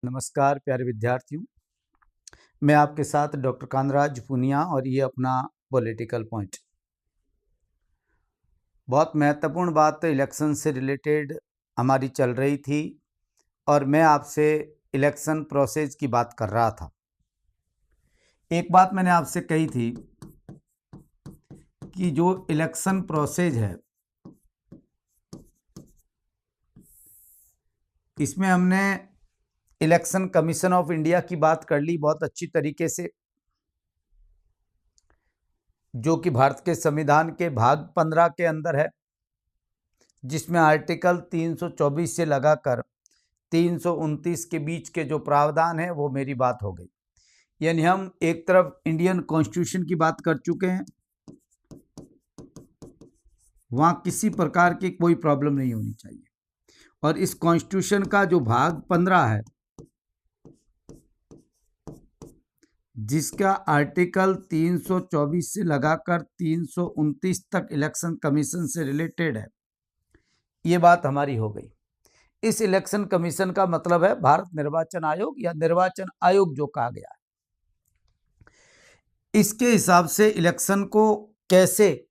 नमस्कार प्यारे विद्यार्थियों, मैं आपके साथ डॉक्टर कांतराज पूनिया और ये अपना पॉलिटिकल पॉइंट। बहुत महत्वपूर्ण बात इलेक्शन से रिलेटेड हमारी चल रही थी और मैं आपसे इलेक्शन प्रोसेस की बात कर रहा था। एक बात मैंने आपसे कही थी कि जो इलेक्शन प्रोसेस है इसमें हमने इलेक्शन कमीशन ऑफ इंडिया की बात कर ली बहुत अच्छी तरीके से, जो कि भारत के संविधान के भाग 15 के अंदर है, जिसमें आर्टिकल 324 से लगाकर 329 के बीच के जो प्रावधान है वो मेरी बात हो गई। यानी हम एक तरफ इंडियन कॉन्स्टिट्यूशन की बात कर चुके हैं, वहाँ किसी प्रकार की कोई प्रॉब्लम नहीं होनी चाहिए। और इस कॉन्स्टिट्यूशन का जो भाग 15 है, जिसका आर्टिकल 324 से लगाकर 329 तक इलेक्शन कमीशन से रिलेटेड है, ये बात हमारी हो गई। इस इलेक्शन कमीशन का मतलब है भारत निर्वाचन आयोग या निर्वाचन आयोग जो कहा गया है। इसके हिसाब से इलेक्शन को कैसे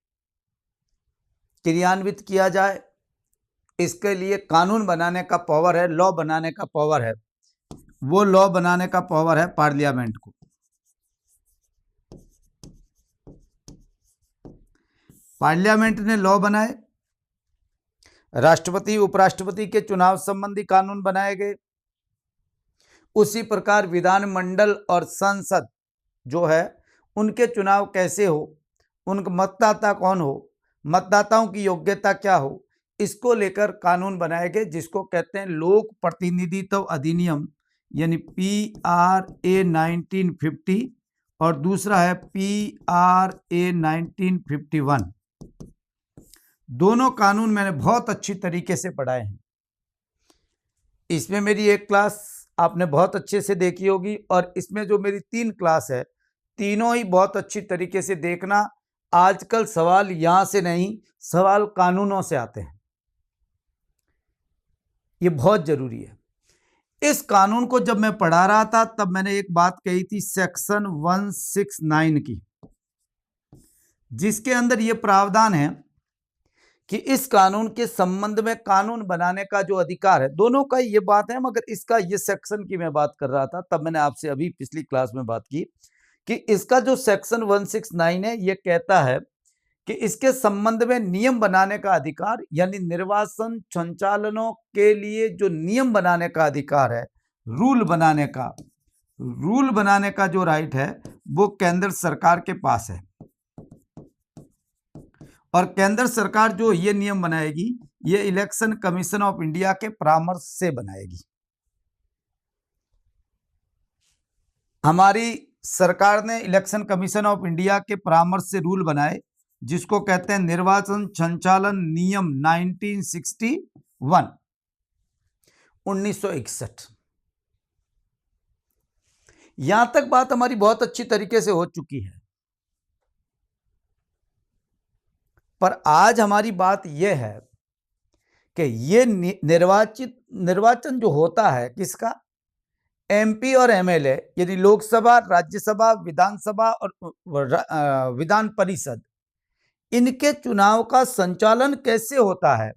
क्रियान्वित किया जाए, इसके लिए कानून बनाने का पावर है, लॉ बनाने का पावर है। वो लॉ बनाने का पावर है पार्लियामेंट को। पार्लियामेंट ने लॉ बनाए, राष्ट्रपति उपराष्ट्रपति के चुनाव संबंधी कानून बनाए गए। उसी प्रकार विधानमंडल और संसद जो है उनके चुनाव कैसे हो, उनका मतदाता कौन हो, मतदाताओं की योग्यता क्या हो, इसको लेकर कानून बनाए गए, जिसको कहते हैं लोक प्रतिनिधित्व अधिनियम यानी PRA 1950 और दूसरा है PRA 1951। दोनों कानून मैंने बहुत अच्छी तरीके से पढ़ाए हैं। इसमें मेरी एक क्लास आपने बहुत अच्छे से देखी होगी और इसमें जो मेरी 3 क्लास है, तीनों ही बहुत अच्छी तरीके से देखना। आजकल सवाल यहां से नहीं, सवाल कानूनों से आते हैं, ये बहुत जरूरी है। इस कानून को जब मैं पढ़ा रहा था तब मैंने एक बात कही थी सेक्शन 169 की, जिसके अंदर यह प्रावधान है कि इस कानून के संबंध में कानून बनाने का जो अधिकार है, दोनों का ये बात है, मगर इसका ये सेक्शन की मैं बात कर रहा था तब मैंने आपसे अभी पिछली क्लास में बात की कि इसका जो सेक्शन 169 है ये कहता है कि इसके संबंध में नियम बनाने का अधिकार, यानी निर्वाचन संचालनों के लिए जो नियम बनाने का अधिकार है, रूल बनाने का जो राइट है वो केंद्र सरकार के पास है। और केंद्र सरकार जो ये नियम बनाएगी ये इलेक्शन कमीशन ऑफ इंडिया के परामर्श से बनाएगी। हमारी सरकार ने इलेक्शन कमीशन ऑफ इंडिया के परामर्श से रूल बनाए, जिसको कहते हैं निर्वाचन संचालन नियम 1961। यहां तक बात हमारी बहुत अच्छी तरीके से हो चुकी है, पर आज हमारी बात यह है कि ये निर्वाचन जो होता है किसका, MP और MLA यानी लोकसभा, राज्यसभा, विधानसभा और विधान परिषद, इनके चुनाव का संचालन कैसे होता है,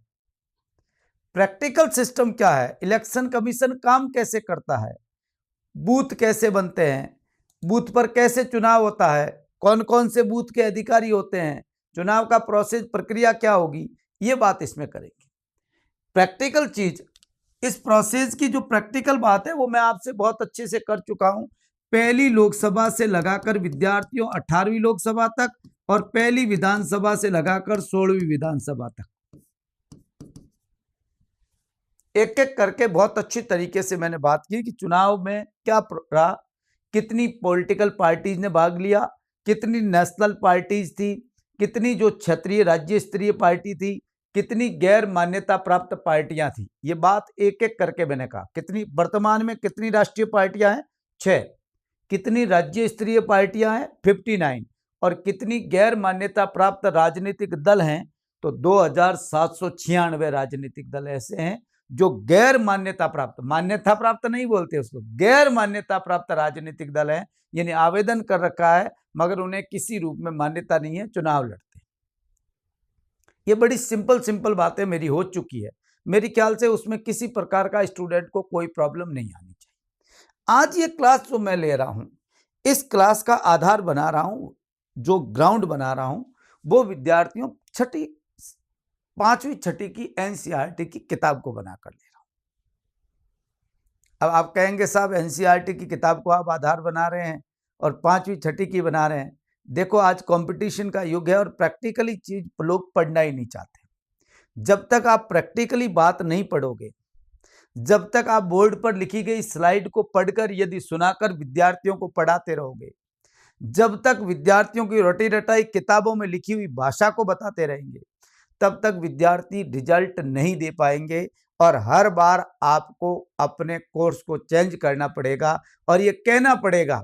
प्रैक्टिकल सिस्टम क्या है, इलेक्शन कमीशन काम कैसे करता है, बूथ कैसे बनते हैं, बूथ पर कैसे चुनाव होता है, कौन कौन से बूथ के अधिकारी होते हैं, चुनाव का प्रोसेस प्रक्रिया क्या होगी, ये बात इसमें करेंगे। प्रैक्टिकल चीज, इस प्रोसेस की जो प्रैक्टिकल बात है वो मैं आपसे बहुत अच्छे से कर चुका हूं, पहली लोकसभा से लगाकर विद्यार्थियों 18वीं लोकसभा तक और पहली विधानसभा से लगाकर 16वीं विधानसभा तक, एक एक करके बहुत अच्छी तरीके से मैंने बात की कि चुनाव में क्या रहा, कितनी पॉलिटिकल पार्टीज ने भाग लिया, कितनी नेशनल पार्टीज थी, कितनी जो क्षेत्रीय राज्य स्तरीय पार्टी थी, कितनी गैर मान्यता प्राप्त पार्टियां थी। ये बात एक एक करके मैंने कहा। कितनी वर्तमान में कितनी राष्ट्रीय पार्टियां हैं, 6, कितनी राज्य स्तरीय पार्टियां हैं, 59, और कितनी गैर मान्यता प्राप्त राजनीतिक दल हैं, तो 2796 राजनीतिक दल ऐसे हैं जो गैर मान्यता प्राप्त, मान्यता प्राप्त नहीं बोलते उसको, गैर मान्यता प्राप्त राजनीतिक दल है, यानी आवेदन कर रखा है मगर उन्हें किसी रूप में मान्यता नहीं है, चुनाव लड़ते। ये बड़ी सिंपल बातें मेरी हो चुकी है, मेरे ख्याल से उसमें किसी प्रकार का स्टूडेंट को कोई प्रॉब्लम नहीं आनी चाहिए। आज ये क्लास जो मैं ले रहा हूं, इस क्लास का आधार बना रहा हूं, जो ग्राउंड बना रहा हूं, वो विद्यार्थियों 5वीं 6वीं की एनसीईआरटी की किताब को बनाकर ले रहा हूं। अब आप कहेंगे साहब एनसीईआरटी की किताब को आप आधार बना रहे हैं और 5वीं 6वीं की बना रहे हैं। देखो आज कंपटीशन का युग है और प्रैक्टिकली चीज लोग पढ़ना ही नहीं चाहते। जब तक आप प्रैक्टिकली बात नहीं पढ़ोगे, जब तक आप बोर्ड पर लिखी गई स्लाइड को पढ़कर यदि सुनाकर विद्यार्थियों को पढ़ाते रहोगे, जब तक विद्यार्थियों की रटी रटाई किताबों में लिखी हुई भाषा को बताते रहेंगे, तब तक विद्यार्थी रिजल्ट नहीं दे पाएंगे और हर बार आपको अपने कोर्स को चेंज करना पड़ेगा और ये कहना पड़ेगा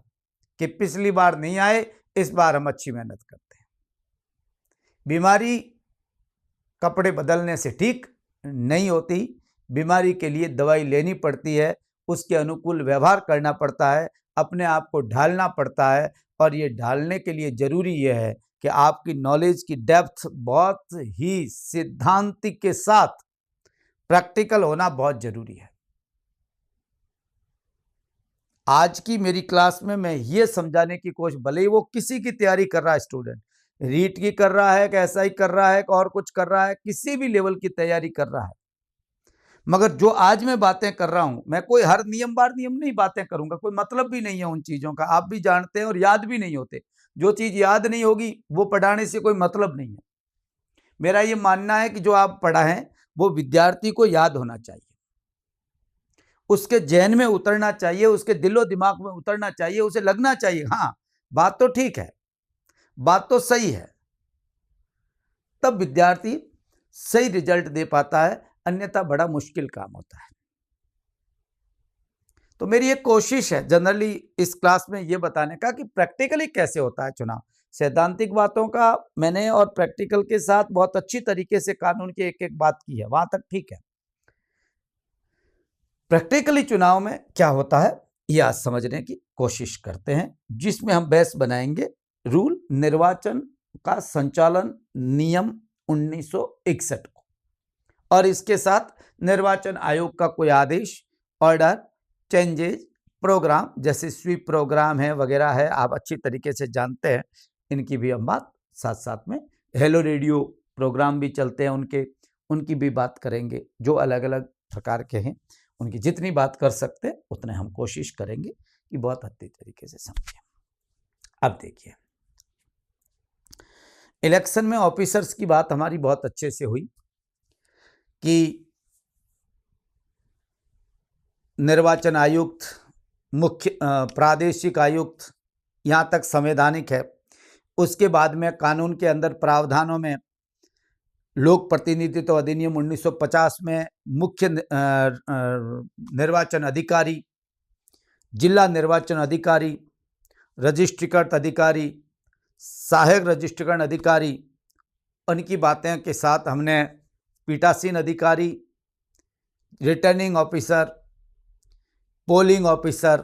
कि पिछली बार नहीं आए, इस बार हम अच्छी मेहनत करते हैं। बीमारी कपड़े बदलने से ठीक नहीं होती, बीमारी के लिए दवाई लेनी पड़ती है, उसके अनुकूल व्यवहार करना पड़ता है, अपने आप को ढालना पड़ता है और ये ढालने के लिए जरूरी यह है कि आपकी नॉलेज की डेप्थ बहुत ही सिद्धांतिक के साथ प्रैक्टिकल होना बहुत जरूरी है। आज की मेरी क्लास में मैं ये समझाने की कोशिश, भले ही वो किसी की तैयारी कर रहा है स्टूडेंट, रीट की कर रहा है, कैसा ही कर रहा है, और कुछ कर रहा है, किसी भी लेवल की तैयारी कर रहा है, मगर जो आज मैं बातें कर रहा हूं, मैं कोई हर नियम नहीं बातें करूंगा, कोई मतलब भी नहीं है उन चीजों का, आप भी जानते हैं और याद भी नहीं होते। जो चीज याद नहीं होगी वो पढ़ाने से कोई मतलब नहीं है। मेरा ये मानना है कि जो आप पढ़ाएं वो विद्यार्थी को याद होना चाहिए, उसके जहन में उतरना चाहिए, उसके दिलो दिमाग में उतरना चाहिए, उसे लगना चाहिए हाँ बात तो ठीक है, बात तो सही है, तब विद्यार्थी सही रिजल्ट दे पाता है, अन्यथा बड़ा मुश्किल काम होता है। तो मेरी एक कोशिश है जनरली इस क्लास में ये बताने का कि प्रैक्टिकली कैसे होता है चुनाव। सैद्धांतिक बातों का मैंने और प्रैक्टिकल के साथ बहुत अच्छी तरीके से कानून की एक बात की है, वहां तक ठीक है। प्रैक्टिकली चुनाव में क्या होता है यह आज समझने की कोशिश करते हैं, जिसमें हम बहस बनाएंगे रूल निर्वाचन का संचालन नियम 1961 को, और इसके साथ निर्वाचन आयोग का कोई आदेश, ऑर्डर, चेंजेज, प्रोग्राम जैसे स्वीप प्रोग्राम है वगैरह है, आप अच्छी तरीके से जानते हैं, इनकी भी हम बात साथ साथ में, हेलो रेडियो प्रोग्राम भी चलते हैं, उनकी भी बात करेंगे, जो अलग अलग प्रकार के हैं उनकी जितनी बात कर सकते हैं उतने हम कोशिश करेंगे कि बहुत अच्छी तरीके से समझें। अब देखिए, इलेक्शन में ऑफिसर्स की बात हमारी बहुत अच्छे से हुई कि निर्वाचन आयुक्त, मुख्य प्रादेशिक आयुक्त, यहाँ तक संवैधानिक है। उसके बाद में कानून के अंदर प्रावधानों में लोक प्रतिनिधित्व अधिनियम 1950 में मुख्य निर्वाचन अधिकारी, जिला निर्वाचन अधिकारी, रजिस्ट्रीकृत अधिकारी, सहायक रजिस्ट्रीकरण अधिकारी, उनकी बातें के साथ हमने पीठासीन अधिकारी, रिटर्निंग ऑफिसर, पोलिंग ऑफिसर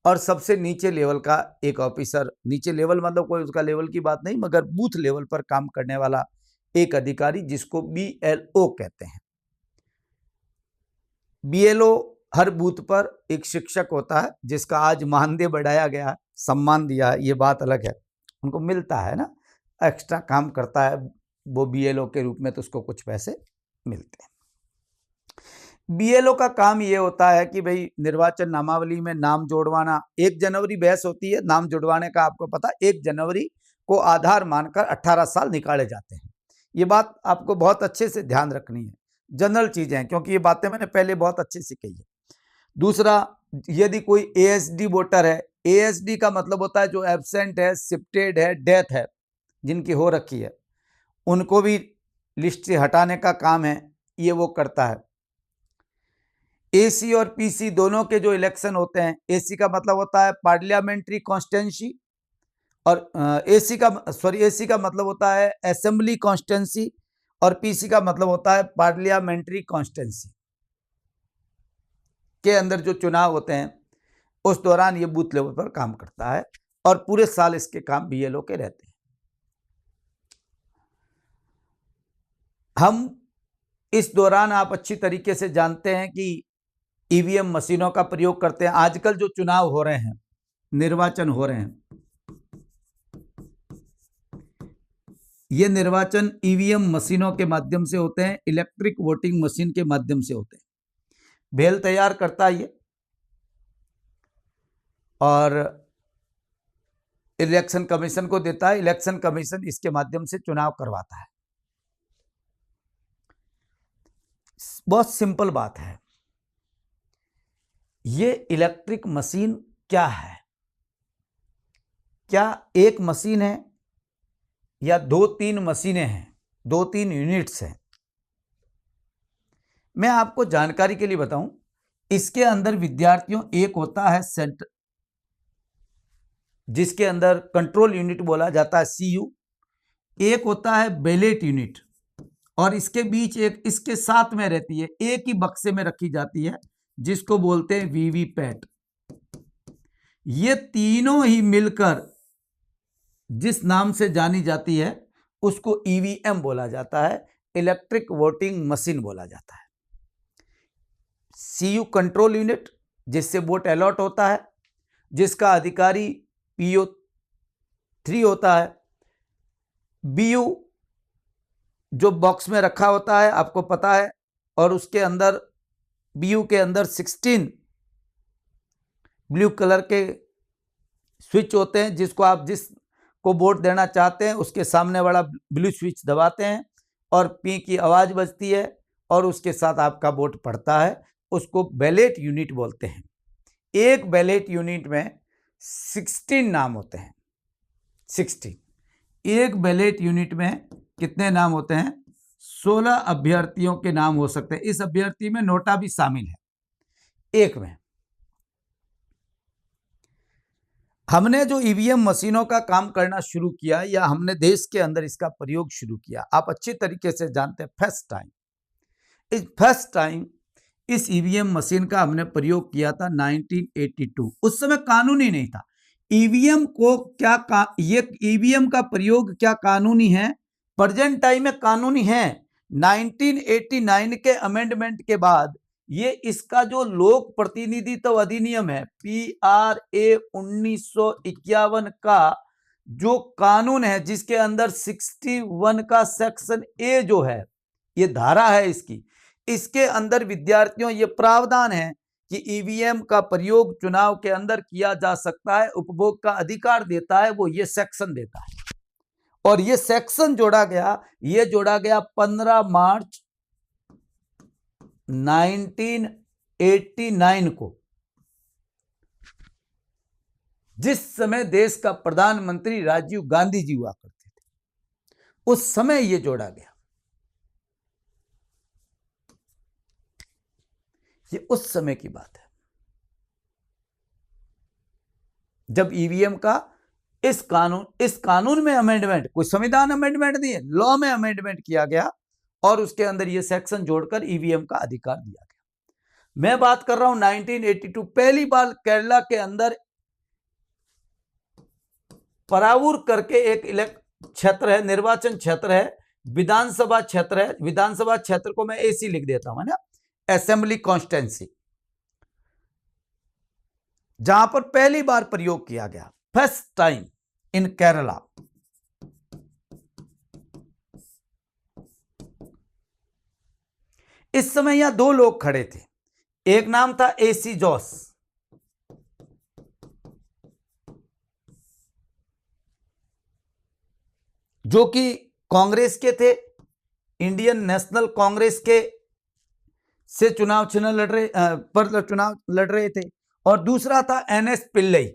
और सबसे नीचे लेवल का एक ऑफिसर, नीचे लेवल मतलब कोई उसका लेवल की बात नहीं, मगर बूथ लेवल पर काम करने वाला एक अधिकारी जिसको BLO कहते हैं। BLO हर बूथ पर एक शिक्षक होता है जिसका आज मानदेय बढ़ाया गया, सम्मान दिया है, ये बात अलग है, उनको मिलता है ना, एक्स्ट्रा काम करता है वो BLO के रूप में, तो उसको कुछ पैसे मिलते हैं। BLO का काम ये होता है कि भाई निर्वाचन नामावली में नाम जोड़वाना, 1 जनवरी बहस होती है नाम जुड़वाने का, आपको पता 1 जनवरी को आधार मानकर 18 साल निकाले जाते हैं। ये बात आपको बहुत अच्छे से ध्यान रखनी है, जनरल चीजें हैं क्योंकि ये बातें मैंने पहले बहुत अच्छे से कही है। दूसरा, यदि कोई ASD वोटर है, ASD का मतलब होता है जो एब्सेंट है, शिफ्टेड है, डेथ है, जिनकी हो रखी है, उनको भी लिस्ट से हटाने का काम है, ये वो करता है। AC और PC दोनों के जो इलेक्शन होते हैं, AC का मतलब होता है पार्लियामेंट्री कॉन्स्टिट्यूंसी और AC का मतलब होता है असेंबली कॉन्स्टिट्यूंसी और PC का मतलब होता है पार्लियामेंट्री कॉन्स्टिट्यूंसी। के अंदर जो चुनाव होते हैं उस दौरान ये बूथ लेवल पर काम करता है और पूरे साल इसके काम बीएलओ के रहते हैं। हम इस दौरान आप अच्छी तरीके से जानते हैं कि ईवीएम मशीनों का प्रयोग करते हैं। आजकल जो चुनाव हो रहे हैं, निर्वाचन हो रहे हैं, ये निर्वाचन ईवीएम मशीनों के माध्यम से होते हैं, इलेक्ट्रिक वोटिंग मशीन के माध्यम से होते हैं। बेल तैयार करता है ये और इलेक्शन कमीशन को देता है। इलेक्शन कमीशन इसके माध्यम से चुनाव करवाता है। बहुत सिंपल बात है। ये इलेक्ट्रिक मशीन क्या है? क्या एक मशीन है या 2-3 मशीनें हैं, 2-3 यूनिट्स हैं? मैं आपको जानकारी के लिए बताऊं, इसके अंदर विद्यार्थियों एक होता है सेंटर, जिसके अंदर कंट्रोल यूनिट बोला जाता है सीयू, एक होता है बैलेट यूनिट और इसके बीच एक इसके साथ में रहती है, एक ही बक्से में रखी जाती है जिसको बोलते हैं वीवीपैट। ये तीनों ही मिलकर जिस नाम से जानी जाती है उसको ईवीएम बोला जाता है, इलेक्ट्रिक वोटिंग मशीन बोला जाता है। सीयू कंट्रोल यूनिट जिससे वोट अलॉट होता है, जिसका अधिकारी PO3 होता है। बीयू जो बॉक्स में रखा होता है आपको पता है, और उसके अंदर बीयू के अंदर 16 ब्लू कलर के स्विच होते हैं, जिसको आप जिसको वोट देना चाहते हैं उसके सामने वाला ब्लू स्विच दबाते हैं और पी की आवाज बजती है और उसके साथ आपका वोट पड़ता है। उसको बैलेट यूनिट बोलते हैं। एक बैलेट यूनिट में 16 नाम होते हैं। 16। एक बैलेट यूनिट में कितने नाम होते हैं? 16 अभ्यर्थियों के नाम हो सकते हैं। इस अभ्यर्थी में नोटा भी शामिल है एक में। हमने जो ईवीएम मशीनों का काम करना शुरू किया या हमने देश के अंदर इसका प्रयोग शुरू किया, आप अच्छी तरीके से जानते हैं। फर्स्ट टाइम इस ईवीएम मशीन का हमने प्रयोग किया था 1982। उस समय कानूनी नहीं था। ईवीएम को क्या ये ईवीएम का प्रयोग क्या कानूनी है? प्रेजेंट टाइम में कानूनी है। 1989 के अमेंडमेंट के बाद ये इसका जो लोक प्रतिनिधित्व अधिनियम है PRA 1951 का जो कानून है, जिसके अंदर 61 का सेक्शन A जो है, ये धारा है इसके अंदर विद्यार्थियों ये प्रावधान है कि ईवीएम का प्रयोग चुनाव के अंदर किया जा सकता है, उपभोग का अधिकार देता है, वो ये सेक्शन देता है। और ये सेक्शन जोड़ा गया 15 मार्च 1989 को, जिस समय देश का प्रधानमंत्री राजीव गांधी जी हुआ करते थे। उस समय ये जोड़ा गया। ये उस समय की बात है जब ईवीएम का इस कानून में अमेंडमेंट, कोई संविधान अमेंडमेंट नहीं है, लॉ में अमेंडमेंट किया गया और उसके अंदर ये सेक्शन जोड़कर ईवीएम का अधिकार दिया गया। मैं बात कर रहा हूं 1982। पहली बार केरला के अंदर परावूर करके एक क्षेत्र है, निर्वाचन क्षेत्र है, विधानसभा क्षेत्र है। विधानसभा क्षेत्र को मैं AC लिख देता हूं, है ना, असेंबली कॉन्स्टिट्यूंसी, जहां पर पहली बार प्रयोग किया गया, फर्स्ट टाइम इन केरला। इस समय यहां 2 लोग खड़े थे। एक नाम था AC जोस, जो कि कांग्रेस के थे, इंडियन नेशनल कांग्रेस के से चुनाव लड़ रहे थे। और दूसरा था NS पिल्लई,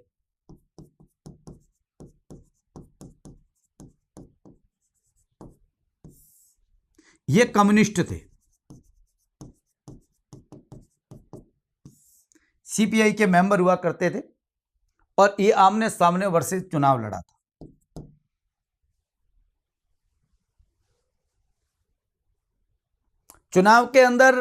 ये कम्युनिस्ट थे, CPI के मेंबर हुआ करते थे और ये आमने सामने वर्सेस चुनाव लड़ा था। चुनाव के अंदर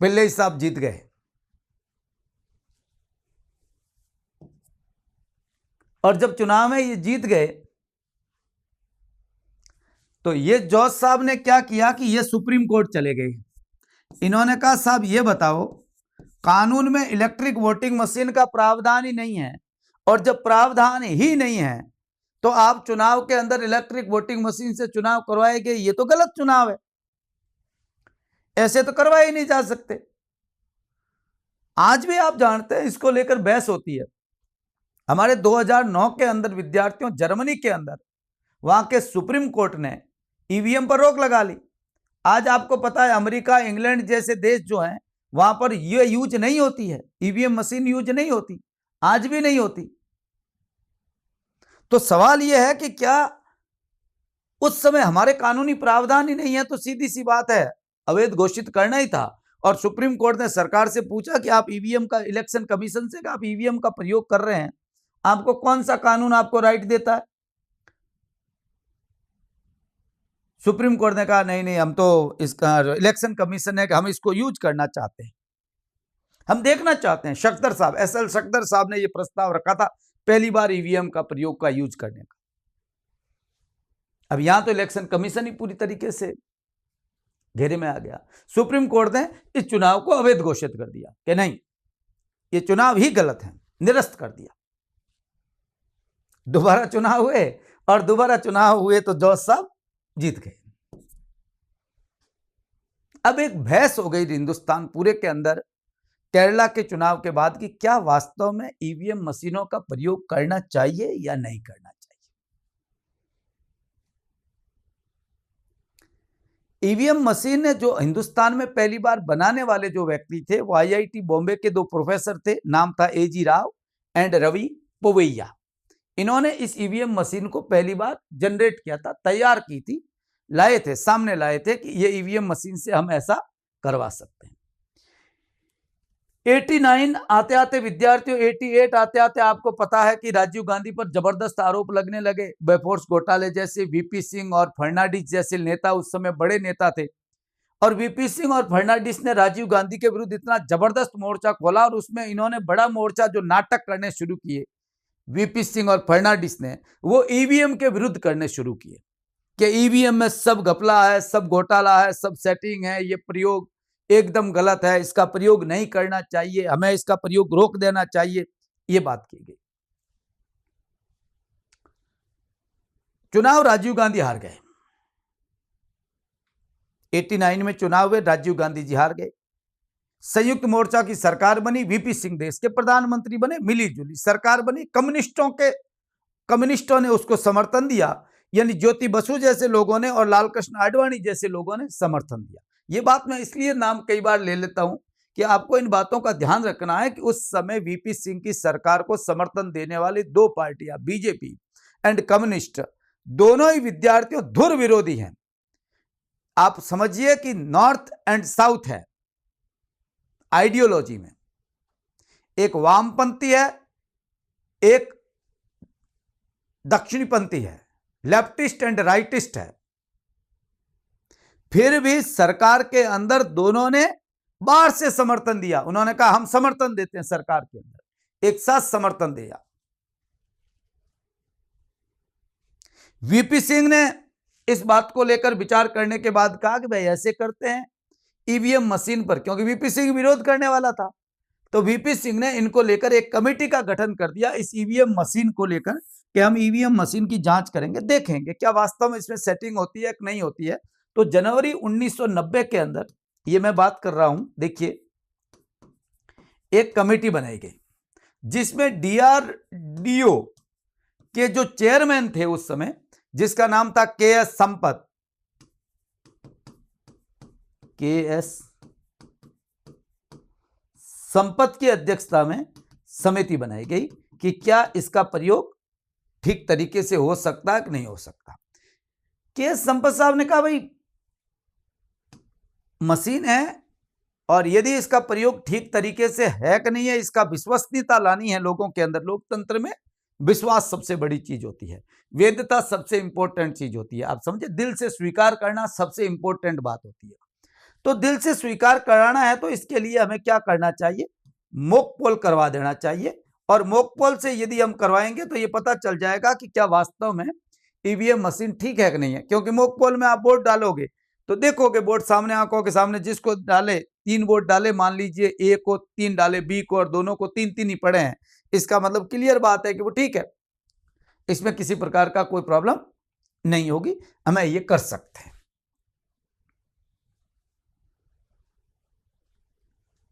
पिल्लई साहब जीत गए। और जब चुनाव में ये जीत गए तो ये जॉर्ज साहब ने क्या किया कि ये सुप्रीम कोर्ट चले गए। इन्होंने कहा साहब ये बताओ, कानून में इलेक्ट्रिक वोटिंग मशीन का प्रावधान ही नहीं है, और जब प्रावधान ही नहीं है तो आप चुनाव के अंदर इलेक्ट्रिक वोटिंग मशीन से चुनाव करवाएंगे, ये तो गलत चुनाव है, ऐसे तो करवाए ही नहीं जा सकते। आज भी आप जानते हैं इसको लेकर बहस होती है। हमारे 2009 के अंदर विद्यार्थियों, जर्मनी के अंदर वहां के सुप्रीम कोर्ट ने ईवीएम पर रोक लगा ली। आज आपको पता है अमेरिका, इंग्लैंड जैसे देश जो हैं वहां पर ये यूज नहीं होती है, ईवीएम मशीन यूज नहीं होती, आज भी नहीं होती। तो सवाल यह है कि क्या उस समय हमारे कानूनी प्रावधान ही नहीं है, तो सीधी सी बात है अवैध घोषित करना ही था। और सुप्रीम कोर्ट ने सरकार से पूछा कि आप ईवीएम का, इलेक्शन कमीशन से, आप ईवीएम का प्रयोग कर रहे हैं, आपको कौन सा कानून आपको राइट देता है? सुप्रीम कोर्ट ने कहा नहीं नहीं, हम तो इसका, इलेक्शन कमीशन है कि हम इसको यूज करना चाहते हैं, हम देखना चाहते हैं। शक्तर साहब, एसएल शक्तर साहब ने यह प्रस्ताव रखा था पहली बार ईवीएम का प्रयोग का यूज करने का। अब यहां तो इलेक्शन कमीशन ही पूरी तरीके से घेरे में आ गया। सुप्रीम कोर्ट ने इस चुनाव को अवैध घोषित कर दिया कि नहीं, ये चुनाव ही गलत है, निरस्त कर दिया। दोबारा चुनाव हुए, और दोबारा चुनाव हुए तो जॉर्ज साहब जीत गए। अब एक बहस हो गई हिंदुस्तान पूरे के अंदर केरला के चुनाव के बाद कि क्या वास्तव में ईवीएम मशीनों का प्रयोग करना चाहिए या नहीं करना चाहिए। ईवीएम मशीन ने जो हिंदुस्तान में पहली बार बनाने वाले जो व्यक्ति थे वो आईआईटी बॉम्बे के दो प्रोफेसर थे, नाम था एजी राव एंड रवि पोवैया। इन्होंने इस ईवीएम मशीन को पहली बार जनरेट किया था, तैयार की थी, लाए थे, सामने लाए थे कि ये ईवीएम मशीन से हम ऐसा करवा सकते हैं। 89 आते आते विद्यार्थियों, 88 आते आते आपको पता है कि राजीव गांधी पर जबरदस्त आरोप लगने लगे। बोफोर्स घोटाले जैसे, वीपी सिंह और फर्नांडिस जैसे नेता उस समय बड़े नेता थे, और वीपी सिंह और फर्नांडिस ने राजीव गांधी के विरुद्ध इतना जबरदस्त मोर्चा खोला, और उसमें इन्होंने बड़ा मोर्चा जो नाटक करने शुरू किए वीपी सिंह और फर्नांडिस ने, वो ईवीएम के विरुद्ध करने शुरू किए कि ईवीएम में सब घपला है, सब घोटाला है, सब सेटिंग है, ये प्रयोग एकदम गलत है, इसका प्रयोग नहीं करना चाहिए, हमें इसका प्रयोग रोक देना चाहिए, ये बात की गई। चुनाव राजीव गांधी हार गए। 89 में चुनाव हुए, राजीव गांधी जी हार गए। संयुक्त मोर्चा की सरकार बनी, वीपी सिंह देश के प्रधानमंत्री बने, मिली जुली सरकार बनी। कम्युनिस्टों ने उसको समर्थन दिया, यानी ज्योति बसु जैसे लोगों ने और लाल कृष्ण आडवाणी जैसे लोगों ने समर्थन दिया। ये बात मैं इसलिए नाम कई बार ले लेता हूं कि आपको इन बातों का ध्यान रखना है कि उस समय वीपी सिंह की सरकार को समर्थन देने वाली दो पार्टियां, बीजेपी एंड कम्युनिस्ट, दोनों ही विद्यार्थियों धुर विरोधी हैं। आप समझिए कि नॉर्थ एंड साउथ है आइडियोलॉजी में, एक वामपंथी है, एक दक्षिणपंथी है, लेफ्टिस्ट एंड राइटिस्ट है। फिर भी सरकार के अंदर दोनों ने बाहर से समर्थन दिया। उन्होंने कहा हम समर्थन देते हैं, सरकार के अंदर एक साथ समर्थन दिया। वीपी सिंह ने इस बात को लेकर विचार करने के बाद कहा कि भाई ऐसे करते हैं ईवीएम मशीन पर, क्योंकि वीपी सिंह विरोध करने वाला था, तो वीपी सिंह ने इनको लेकर एक कमेटी का गठन कर दिया इस ईवीएम मशीन को लेकर कि हम ईवीएम मशीन की जांच करेंगे, देखेंगे क्या वास्तव में इसमें सेटिंग होती है कि नहीं होती है। तो जनवरी 1990 के अंदर, ये मैं बात कर रहा हूं, देखिए, एक कमेटी बनाई गई जिसमें डीआरडीओ के जो चेयरमैन थे उस समय, जिसका नाम था के.एस. संपत, के.एस. संपत की अध्यक्षता में समिति बनाई गई कि क्या इसका प्रयोग ठीक तरीके से हो सकता है कि नहीं हो सकता। के.एस. संपत साहब ने कहा भाई मशीन है, और यदि इसका प्रयोग ठीक तरीके से है कि नहीं है, इसका विश्वसनीयता लानी है लोगों के अंदर। लोकतंत्र में विश्वास सबसे बड़ी चीज होती है, वैधता सबसे इंपॉर्टेंट चीज होती है। आप समझे, दिल से स्वीकार करना सबसे इंपॉर्टेंट बात होती है। तो दिल से स्वीकार कराना है तो इसके लिए हमें क्या करना चाहिए, मॉक पोल करवा देना चाहिए। और मॉक पोल से यदि हम करवाएंगे तो ये पता चल जाएगा कि क्या वास्तव में ईवीएम मशीन ठीक है कि नहीं है। क्योंकि मॉक पोल में आप वोट डालोगे तो देखोगे वोट सामने, आंखों के सामने, जिसको डाले 3 वोट डाले, मान लीजिए ए को 3 डाले, बी को, और दोनों को 3-3 ही पड़े हैं, इसका मतलब क्लियर बात है कि वो ठीक है, इसमें किसी प्रकार का कोई प्रॉब्लम नहीं होगी, हमें ये कर सकते हैं।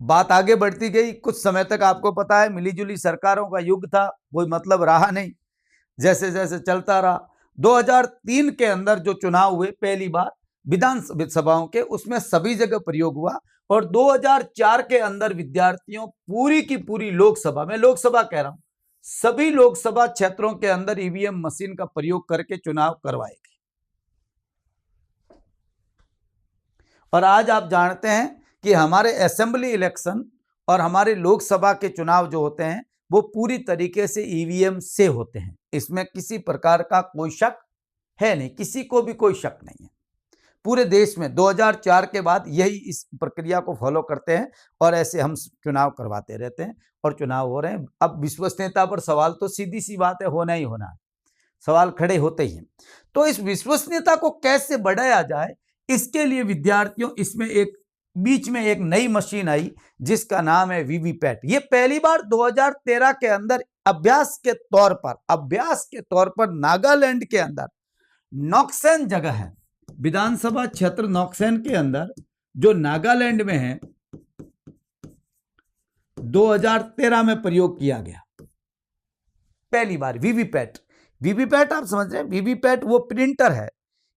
बात आगे बढ़ती गई, कुछ समय तक आपको पता है मिलीजुली सरकारों का युग था, कोई मतलब रहा नहीं, जैसे जैसे चलता रहा। 2003 के अंदर जो चुनाव हुए पहली बार विधानसभाओं के, उसमें सभी जगह प्रयोग हुआ। और 2004 के अंदर विद्यार्थियों पूरी की पूरी लोकसभा, मैं लोकसभा कह रहा हूं, सभी लोकसभा क्षेत्रों के अंदर ईवीएम मशीन का प्रयोग करके चुनाव करवाए गए। और आज आप जानते हैं कि हमारे असेंबली इलेक्शन और हमारे लोकसभा के चुनाव जो होते हैं वो पूरी तरीके से ईवीएम से होते हैं, इसमें किसी प्रकार का कोई शक है नहीं, किसी को भी कोई शक नहीं है। पूरे देश में 2004 के बाद यही इस प्रक्रिया को फॉलो करते हैं और ऐसे हम चुनाव करवाते रहते हैं और चुनाव हो रहे हैं। अब विश्वसनीयता पर सवाल तो सीधी सी बात है, होना ही होना है, सवाल खड़े होते ही हैं। तो इस विश्वसनीयता को कैसे बढ़ाया जाए, इसके लिए विद्यार्थियों, इसमें एक बीच में एक नई मशीन आई जिसका नाम है वीवीपैट। ये पहली बार 2013 के अंदर अभ्यास के तौर पर नागालैंड के अंदर नॉक्सेन जगह है, विधानसभा क्षेत्र नॉक्सेन के अंदर जो नागालैंड में है, 2013 में प्रयोग किया गया पहली बार वीवीपैट। वीवीपैट आप समझ रहे हैं, वीवीपैट वो प्रिंटर है।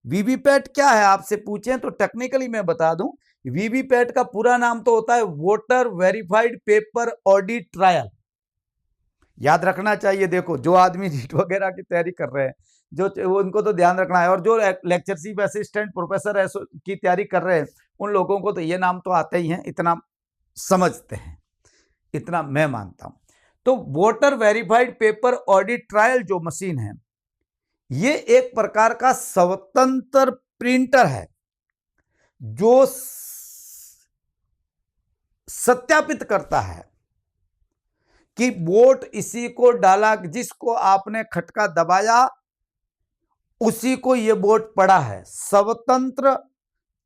वीवीपैट क्या है आपसे पूछें तो टेक्निकली मैं बता दूं, वीवीपैट का पूरा नाम तो होता है voter verified paper audit trial. याद रखना चाहिए, देखो जो आदमी नीट वगैरह की तैयारी कर रहे हैं, जो वो उनको तो ध्यान रखना है, और जो लेक्चरशिप असिस्टेंट प्रोफेसर की तैयारी कर रहे हैं उन लोगों को तो ये नाम तो आते ही हैं, इतना समझते हैं, इतना मैं मानता हूं। तो voter verified paper audit trial जो मशीन है, ये एक प्रकार का स्वतंत्र प्रिंटर है जो सत्यापित करता है कि वोट इसी को डाला, जिसको आपने खटका दबाया उसी को ये वोट पड़ा है। स्वतंत्र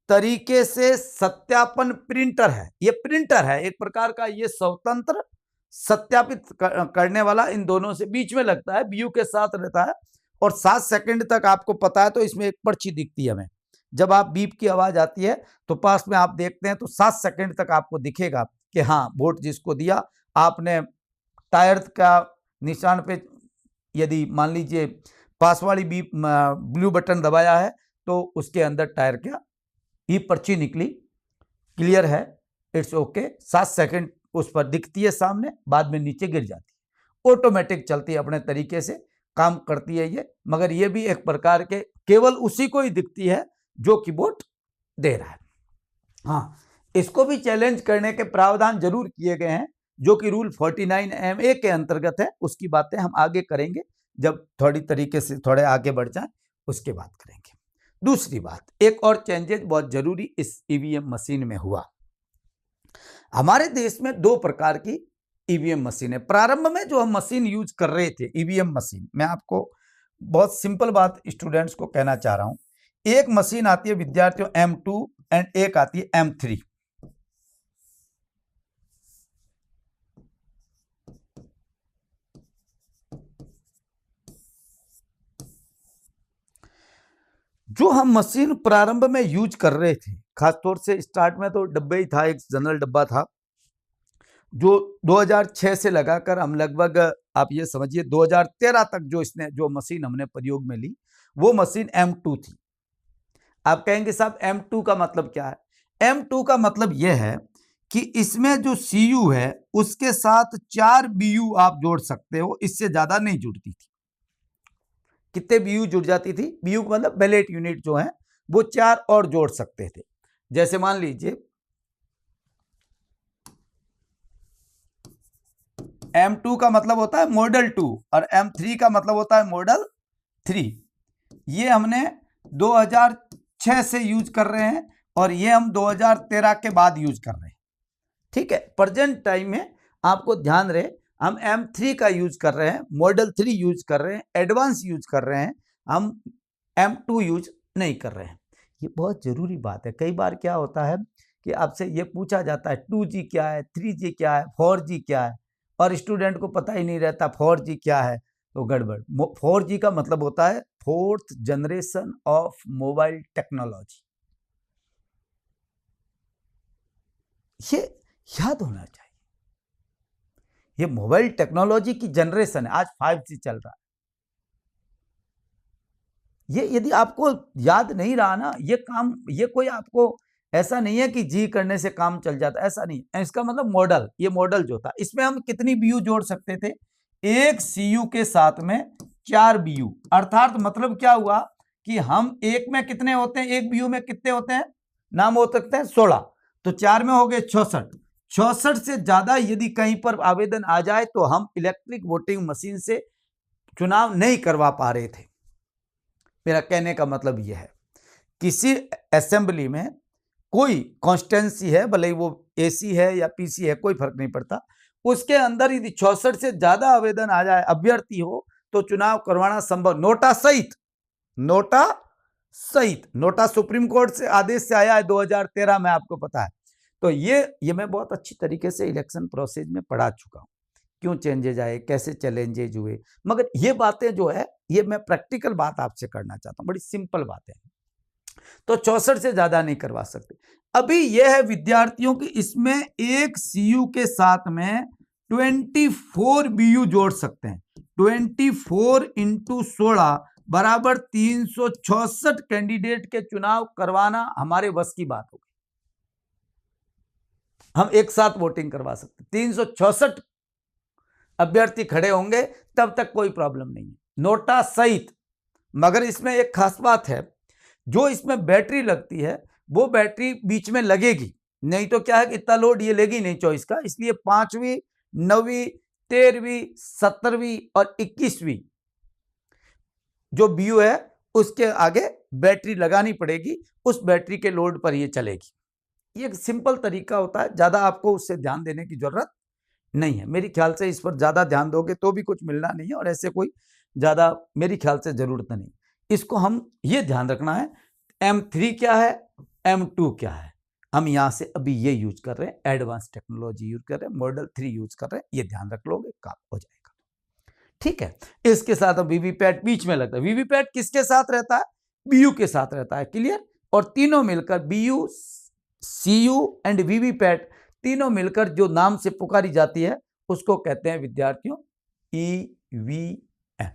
तरीके से सत्यापन प्रिंटर है, ये प्रिंटर है एक प्रकार का, ये स्वतंत्र सत्यापित करने वाला इन दोनों से बीच में लगता है, बीयू के साथ रहता है। और 7 सेकंड तक आपको पता है तो इसमें एक पर्ची दिखती है हमें, जब आप बीप की आवाज आती है तो पास में आप देखते हैं तो 7 सेकंड तक आपको दिखेगा कि हाँ वोट जिसको दिया आपने, टायर का निशान पे यदि मान लीजिए पास वाली बीप ब्लू बटन दबाया है तो उसके अंदर टायर क्या ये पर्ची निकली, क्लियर है, इट्स ओके। 7 सेकंड उस पर दिखती है सामने, बाद में नीचे गिर जाती है, ऑटोमेटिक चलती है, अपने तरीके से काम करती है ये। मगर ये भी एक प्रकार के केवल उसी को ही दिखती है जो कि वोट दे रहा है। हाँ, इसको भी चैलेंज करने के प्रावधान जरूर किए गए हैं जो कि रूल 49MA के अंतर्गत है, उसकी बातें हम आगे करेंगे, जब थोड़ी तरीके से थोड़े आगे बढ़ जाए उसके बात करेंगे। दूसरी बात, एक और चेंजेस बहुत जरूरी इस ईवीएम मशीन में हुआ। हमारे देश में 2 प्रकार की ईवीएम मशीन है। प्रारंभ में जो हम मशीन यूज कर रहे थे ईवीएम मशीन, मैं आपको बहुत सिंपल बात स्टूडेंट्स को कहना चाह रहा हूं। एक मशीन आती है विद्यार्थियों M2 एंड एक आती है M3। जो हम मशीन प्रारंभ में यूज कर रहे थे, खासतौर से स्टार्ट में तो डब्बे ही था, एक जनरल डब्बा था जो 2006 से लगाकर हम लगभग आप ये समझिए 2013 तक जो मशीन हमने प्रयोग में ली वो मशीन M2 थी। आप कहेंगे साहब M2 का मतलब क्या है? M2 का मतलब यह है कि इसमें जो CU है उसके साथ 4 BU आप जोड़ सकते हो, इससे ज्यादा नहीं जुड़ती थी। कितने BU जुड़ जाती थी? BU मतलब बैलेट यूनिट जो है वो 4 और जोड़ सकते थे। जैसे मान लीजिए M2 का मतलब होता है मॉडल 2 और M3 का मतलब होता है मॉडल 3। ये हमने 2006 से यूज कर रहे हैं और ये हम 2013 के बाद यूज कर रहे हैं। ठीक है, प्रेजेंट टाइम में आपको ध्यान रहे हम M3 का यूज कर रहे हैं, मॉडल 3 यूज कर रहे हैं, एडवांस यूज कर रहे हैं, हम M2 यूज नहीं कर रहे हैं। ये बहुत जरूरी बात है। कई बार क्या होता है कि आपसे ये पूछा जाता है 2G क्या है, 3G क्या है, 4G क्या है, और स्टूडेंट को पता ही नहीं रहता 4G क्या है, तो गड़बड़। 4G का मतलब होता है fourth generation of mobile technology. ये याद होना चाहिए। ये मोबाइल टेक्नोलॉजी की जनरेशन है। आज 5G चल रहा है। ये यदि आपको याद नहीं रहा ना, ये कोई आपको ऐसा नहीं है कि जी करने से काम चल जाता, ऐसा नहीं। इसका मतलब मॉडल, ये मॉडल जो था इसमें हम कितनी बीयू जोड़ सकते थे? एक सीयू के साथ में 4 बीयू, अर्थात मतलब क्या हुआ कि हम एक में कितने होते हैं, एक बीयू में कितने होते हैं, नाम हो सकते हैं 16, तो 4 में हो गए 66। 66 से ज्यादा यदि कहीं पर आवेदन आ जाए तो हम इलेक्ट्रिक वोटिंग मशीन से चुनाव नहीं करवा पा रहे थे। मेरा कहने का मतलब यह है, किसी असेंबली में कोई कॉन्स्टिट्यूंसी है, भले ही वो एसी है या पीसी है, कोई फर्क नहीं पड़ता, उसके अंदर यदि 66 से ज्यादा आवेदन आ जाए, अभ्यर्थी हो, तो चुनाव करवाना संभव, नोटा सहित। नोटा सुप्रीम कोर्ट से आदेश से आया है 2013 में, आपको पता है। तो ये मैं बहुत अच्छी तरीके से इलेक्शन प्रोसेस में पढ़ा चुका हूं, क्यों चेंजेज आए, कैसे चैलेंजेज हुए। मगर ये बातें जो है, ये मैं प्रैक्टिकल बात आपसे करना चाहता हूं, बड़ी सिंपल बातें। तो 64 से ज्यादा नहीं करवा सकते। अभी यह है विद्यार्थियों की, इसमें एक सीयू के साथ में 24 बीयू जोड़ सकते हैं। 24 इंटू 16 बराबर 366 कैंडिडेट के चुनाव करवाना हमारे बस की बात होगी। हम एक साथ वोटिंग करवा सकते, 366 अभ्यर्थी खड़े होंगे, तब तक कोई प्रॉब्लम नहीं है, नोटा सहित। मगर इसमें एक खास बात है, जो इसमें बैटरी लगती है वो बैटरी बीच में लगेगी, नहीं तो क्या है कि इतना लोड ये लेगी नहीं चॉइस का, इसलिए 5वीं, 9वीं, 13वीं, 17वीं और 21वीं जो बीयू है उसके आगे बैटरी लगानी पड़ेगी, उस बैटरी के लोड पर ये चलेगी। ये एक सिंपल तरीका होता है, ज्यादा आपको उससे ध्यान देने की जरूरत नहीं है। मेरी ख्याल से इस पर ज्यादा ध्यान दोगे तो भी कुछ मिलना नहीं है, और ऐसे कोई ज्यादा मेरी ख्याल से जरूरत नहीं। इसको हम ये ध्यान रखना है, M3 क्या है, M2 क्या है। हम यहां से अभी ये यूज कर रहे हैं, एडवांस टेक्नोलॉजी यूज कर रहे हैं, मॉडल 3 यूज कर रहे हैं, ये ध्यान रख लोगे, काम हो जाएगा। ठीक है, इसके साथ अब वीवीपैट बीच में लगता है। वीवीपैट किसके साथ रहता है? बीयू के साथ रहता है, क्लियर। और तीनों मिलकर बीयू, सीयू एंड वीवीपैट, तीनों मिलकर जो नाम से पुकारी जाती है उसको कहते हैं विद्यार्थियों ईवीएम।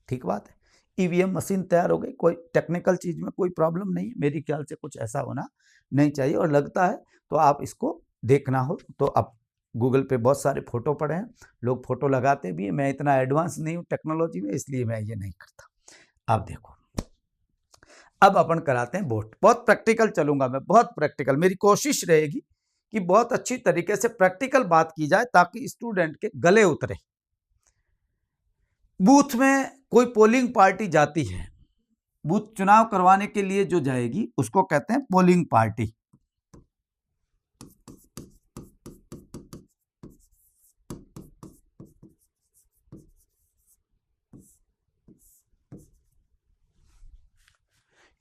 ठीक बात है, ईवीएम मशीन तैयार हो गई, कोई टेक्निकल चीज में कोई प्रॉब्लम नहीं है, मेरी ख्याल से कुछ ऐसा होना नहीं चाहिए। और लगता है तो आप इसको देखना हो तो आप गूगल पे बहुत सारे फोटो पड़े हैं, लोग फोटो लगाते भी हैं। मैं इतना एडवांस नहीं हूँ टेक्नोलॉजी में, इसलिए मैं ये नहीं करता। आप देखो, अब अपन कराते हैं वोट। बहुत प्रैक्टिकल चलूंगा मैं, बहुत प्रैक्टिकल। मेरी कोशिश रहेगी कि बहुत अच्छी तरीके से प्रैक्टिकल बात की जाए ताकि स्टूडेंट के गले उतरे। बूथ में कोई पोलिंग पार्टी जाती है, बूथ चुनाव करवाने के लिए जो जाएगी उसको कहते हैं पोलिंग पार्टी।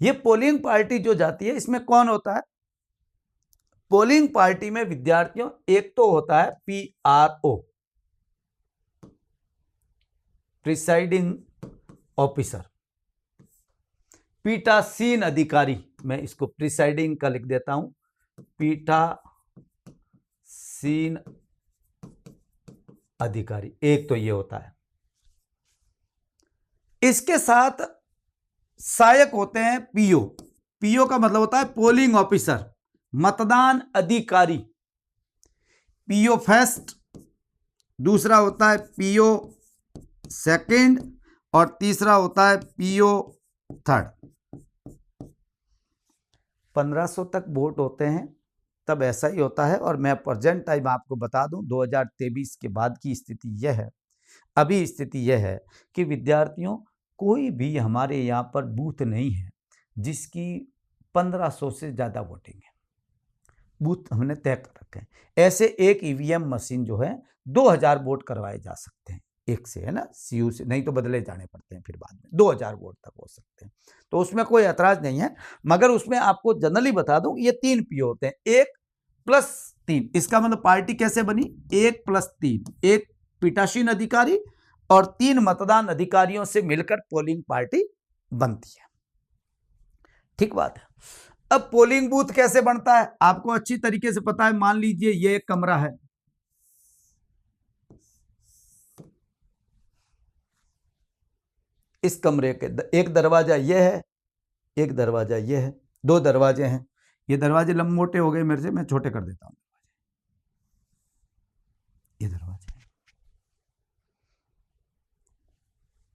ये पोलिंग पार्टी जो जाती है, इसमें कौन होता है? पोलिंग पार्टी में विद्यार्थियों एक तो होता है PRO, प्रिसाइडिंग ऑफिसर, पीठासीन अधिकारी। मैं इसको प्रिसाइडिंग का लिख देता हूं, पीठासीन अधिकारी, एक तो ये होता है। इसके साथ सहायक होते हैं पीओ। पीओ का मतलब होता है पोलिंग ऑफिसर, मतदान अधिकारी। पीओ फर्स्ट, दूसरा होता है पीओ सेकंड, और तीसरा होता है पीओ थर्ड। 1500 तक वोट होते हैं, तब ऐसा ही होता है। और मैं प्रेजेंट टाइम आपको बता दूं, 2023 के बाद की स्थिति यह है, अभी स्थिति यह है कि विद्यार्थियों कोई भी हमारे यहाँ पर बूथ नहीं है जिसकी 1500 से ज़्यादा वोटिंग है, बूथ हमने तय कर रखे हैं। ऐसे एक ईवीएम मशीन जो है 2000 वोट करवाए जा सकते हैं एक से, है ना, सीयू से, नहीं तो बदले जाने पड़ते हैं फिर बाद में, 2000 वोट तक हो सकते हैं, तो उसमें कोई ऐतराज नहीं है। मगर उसमें आपको जनरली बता दूं, ये 3 पीओ होते हैं, 1+3, इसका मतलब पार्टी कैसे बनी, 1+3, एक पीठासीन अधिकारी और 3 मतदान अधिकारियों से मिलकर पोलिंग पार्टी बनती है। ठीक बात है। अब पोलिंग बूथ कैसे बनता है आपको अच्छी तरीके से पता है। मान लीजिए ये एक कमरा है, इस कमरे के एक दरवाजा ये है, एक दरवाजा ये है, 2 दरवाजे हैं। ये दरवाजे लंबे मोटे हो गए मेरे से, मैं छोटे कर देता हूं। ये दरवाजे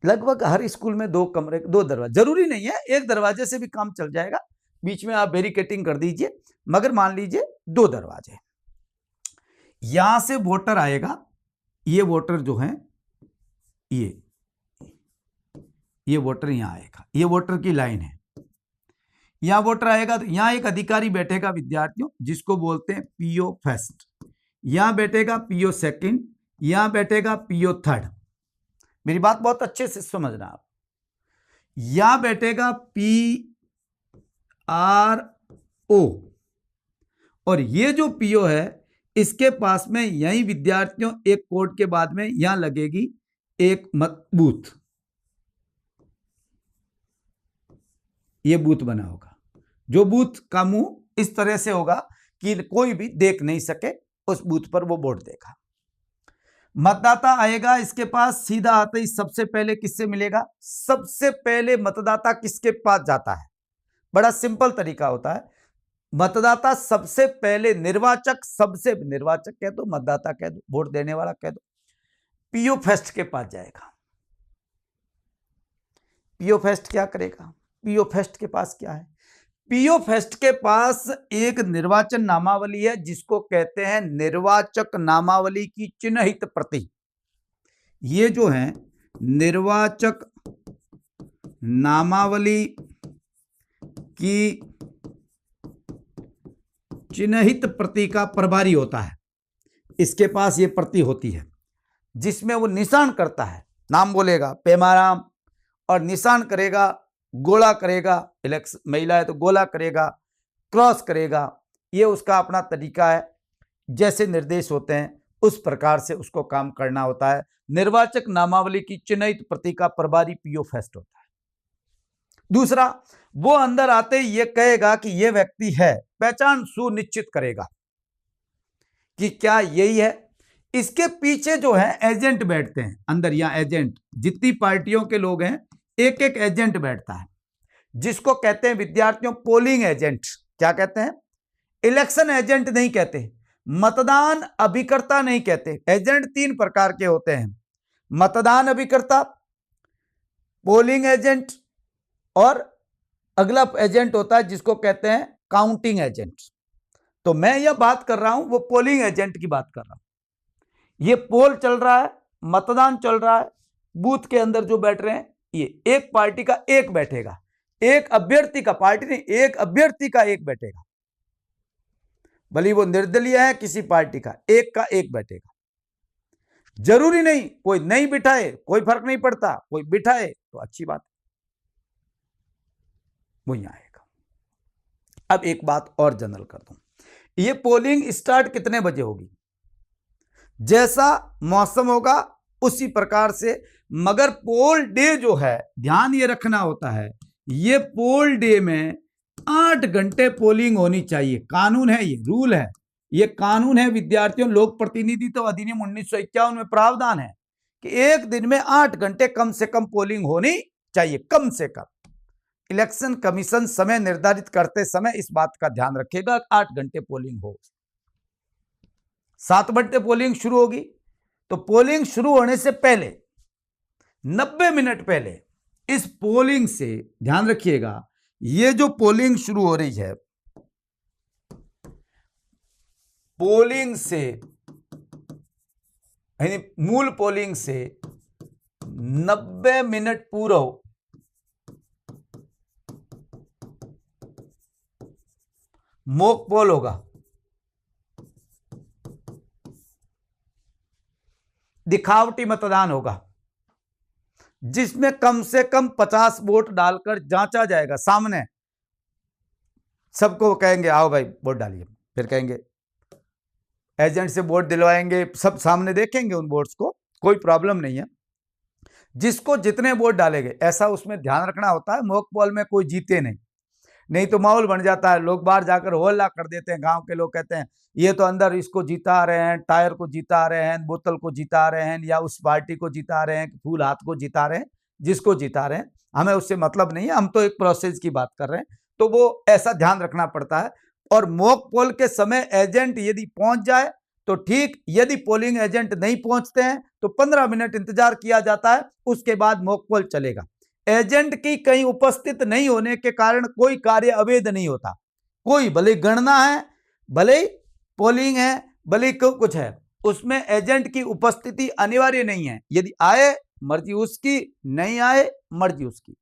लगभग हर स्कूल में 2 कमरे, 2 दरवाजे, जरूरी नहीं है एक दरवाजे से भी काम चल जाएगा, बीच में आप बैरिकेटिंग कर दीजिए, मगर मान लीजिए 2 दरवाजे। यहां से वोटर आएगा, ये वोटर जो है, ये वोटर यहां आएगा, ये वोटर की लाइन है, यहां वोटर आएगा तो यहां एक अधिकारी बैठेगा विद्यार्थियों, जिसको बोलते हैं पीओ फर्स्ट, यहां बैठेगा पीओ सेकंड, यहां बैठेगा पीओ थर्ड। मेरी बात बहुत अच्छे से समझना आप, यहां बैठेगा PRO, और ये जो पीओ है इसके पास में यही विद्यार्थियों एक कोड के बाद में यहां लगेगी एक बूथ, ये बूथ बना होगा, जो बूथ का मुंह इस तरह से होगा कि कोई भी देख नहीं सके, उस बूथ पर वो वोट देगा। मतदाता आएगा, इसके पास सीधा आते ही सबसे पहले किससे मिलेगा, सबसे पहले मतदाता किसके पास जाता है, बड़ा सिंपल तरीका होता है। मतदाता सबसे पहले निर्वाचक कह दो, मतदाता कह दो, वोट देने वाला कह दो, पीओ फर्स्ट के पास जाएगा। पीओ फर्स्ट क्या करेगा, पीओ फर्स्ट के पास क्या है, पीओ फर्स्ट के पास एक निर्वाचन नामावली है, जिसको कहते हैं निर्वाचक नामावली की चिन्हित प्रति। ये जो है निर्वाचक नामावली की चिन्हित प्रति का प्रभारी होता है, इसके पास ये प्रति होती है, जिसमें वो निशान करता है, नाम बोलेगा पेमाराम और निशान करेगा, गोला करेगा, महिला है तो गोला करेगा, क्रॉस करेगा, ये उसका अपना तरीका है, जैसे निर्देश होते हैं उस प्रकार से उसको काम करना होता है। निर्वाचक नामावली की चिन्हित प्रति का प्रभारी पीओ फर्स्ट होता है। दूसरा, वो अंदर आते ही ये कहेगा कि ये व्यक्ति है, पहचान सुनिश्चित करेगा कि क्या यही है। इसके पीछे जो है एजेंट बैठते हैं अंदर, या एजेंट, जितनी पार्टियों के लोग हैं एक एक एजेंट बैठता है, जिसको कहते हैं विद्यार्थियों पोलिंग एजेंट। क्या कहते हैं, इलेक्शन एजेंट नहीं कहते, मतदान अभिकर्ता नहीं कहते। एजेंट 3 प्रकार के होते हैं, मतदान अभिकर्ता, पोलिंग एजेंट, और अगला एजेंट होता है जिसको कहते हैं काउंटिंग एजेंट। तो मैं यह बात कर रहा हूं वो पोलिंग एजेंट की बात कर रहा हूं। ये पोल चल रहा है, मतदान चल रहा है, बूथ के अंदर जो बैठ रहे हैं ये एक पार्टी का एक बैठेगा, एक अभ्यर्थी का, पार्टी नहीं, एक अभ्यर्थी का एक बैठेगा, भले वो निर्दलीय है किसी पार्टी का एक बैठेगा। जरूरी नहीं कोई नहीं बिठाए, कोई फर्क नहीं पड़ता, कोई बिठाए तो अच्छी बात, वो यहां आएगा। अब एक बात और जनरल कर दूं, ये पोलिंग स्टार्ट कितने बजे होगी, जैसा मौसम होगा उसी प्रकार से, मगर पोल डे जो है ध्यान ये रखना होता है, ये पोल डे में 8 घंटे पोलिंग होनी चाहिए। कानून है, ये रूल है, ये कानून है विद्यार्थियों। लोक प्रतिनिधित्व अधिनियम 1951 में प्रावधान है कि एक दिन में 8 घंटे कम से कम पोलिंग होनी चाहिए, कम से कम। इलेक्शन कमीशन समय निर्धारित करते समय इस बात का ध्यान रखेगा 8 घंटे पोलिंग हो। 7 घंटे पोलिंग शुरू होगी, तो पोलिंग शुरू होने से पहले 90 मिनट पहले इस पोलिंग से, ध्यान रखिएगा, ये जो पोलिंग शुरू हो रही है, पोलिंग से यानी मूल पोलिंग से 90 मिनट पूर्व मॉक पोल होगा, दिखावटी मतदान होगा, जिसमें कम से कम 50 वोट डालकर जांचा जाएगा। सामने सबको कहेंगे आओ भाई वोट डालिए, फिर कहेंगे एजेंट से वोट दिलवाएंगे, सब सामने देखेंगे उन वोट्स को, कोई प्रॉब्लम नहीं है। जिसको जितने वोट डालेंगे, ऐसा उसमें ध्यान रखना होता है, मॉक पोल में कोई जीते नहीं तो माहौल बन जाता है, लोग बाहर जाकर होल्ला कर देते हैं, गांव के लोग कहते हैं ये तो अंदर इसको जिता रहे हैं, टायर को जिता रहे हैं, बोतल को जिता रहे हैं, या उस पार्टी को जिता रहे हैं, फूल हाथ को जिता रहे हैं, जिसको जिता रहे हैं हमें उससे मतलब नहीं है, हम तो एक प्रोसेस की बात कर रहे हैं। तो वो ऐसा ध्यान रखना पड़ता है। और मॉक पोल के समय एजेंट यदि पहुंच जाए तो ठीक, यदि पोलिंग एजेंट नहीं पहुंचते हैं तो 15 मिनट इंतजार किया जाता है, उसके बाद मॉक पोल चलेगा। एजेंट की कहीं उपस्थित नहीं होने के कारण कोई कार्य अवैध नहीं होता। कोई भले गणना है, भले पोलिंग है, भले कुछ है, उसमें एजेंट की उपस्थिति अनिवार्य नहीं है। यदि आए मर्जी उसकी, नहीं आए मर्जी उसकी,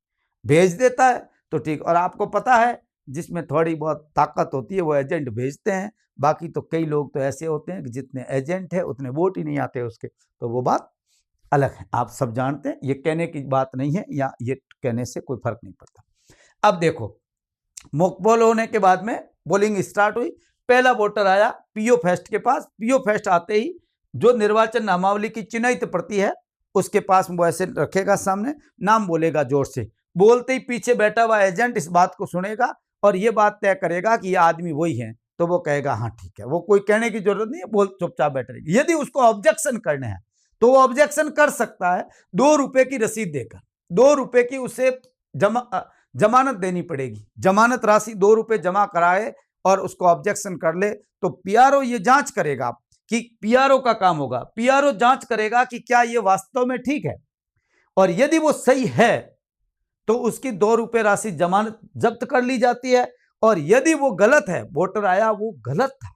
भेज देता है तो ठीक। और आपको पता है जिसमें थोड़ी बहुत ताकत होती है वो एजेंट भेजते हैं, बाकी तो कई लोग तो ऐसे होते हैं कि जितने एजेंट है उतने वोट ही नहीं आते उसके, तो वो बात अलग है, आप सब जानते हैं। ये कहने की बात नहीं है, या ये कहने से कोई फर्क नहीं पड़ता। अब देखो, मॉक पोल होने के बाद में पोलिंग स्टार्ट हुई, पहला वोटर आया पीओ फेस्ट के पास। पीओ फेस्ट आते ही जो निर्वाचन नामावली की चिन्हित प्रति है उसके पास वो ऐसे रखेगा, सामने नाम बोलेगा जोर से, बोलते ही पीछे बैठा हुआ एजेंट इस बात को सुनेगा और ये बात तय करेगा कि ये आदमी वही है, तो वो कहेगा हाँ ठीक है, वो कोई कहने की जरूरत नहीं है, बोल चुपचाप बैठ रहेगी। यदि उसको ऑब्जेक्शन करने हैं तो वो ऑब्जेक्शन कर सकता है, 2 रुपए की रसीद देकर। 2 रुपए की उसे जमानत देनी पड़ेगी, जमानत राशि 2 रुपए जमा कराए और उसको ऑब्जेक्शन कर ले तो पीआरओ ये जांच करेगा कि पीआरओ का काम होगा, पीआरओ जांच करेगा कि क्या ये वास्तव में ठीक है, और यदि वो सही है तो उसकी 2 रुपए राशि जमानत जब्त कर ली जाती है। और यदि वो गलत है, वोटर आया वो गलत था,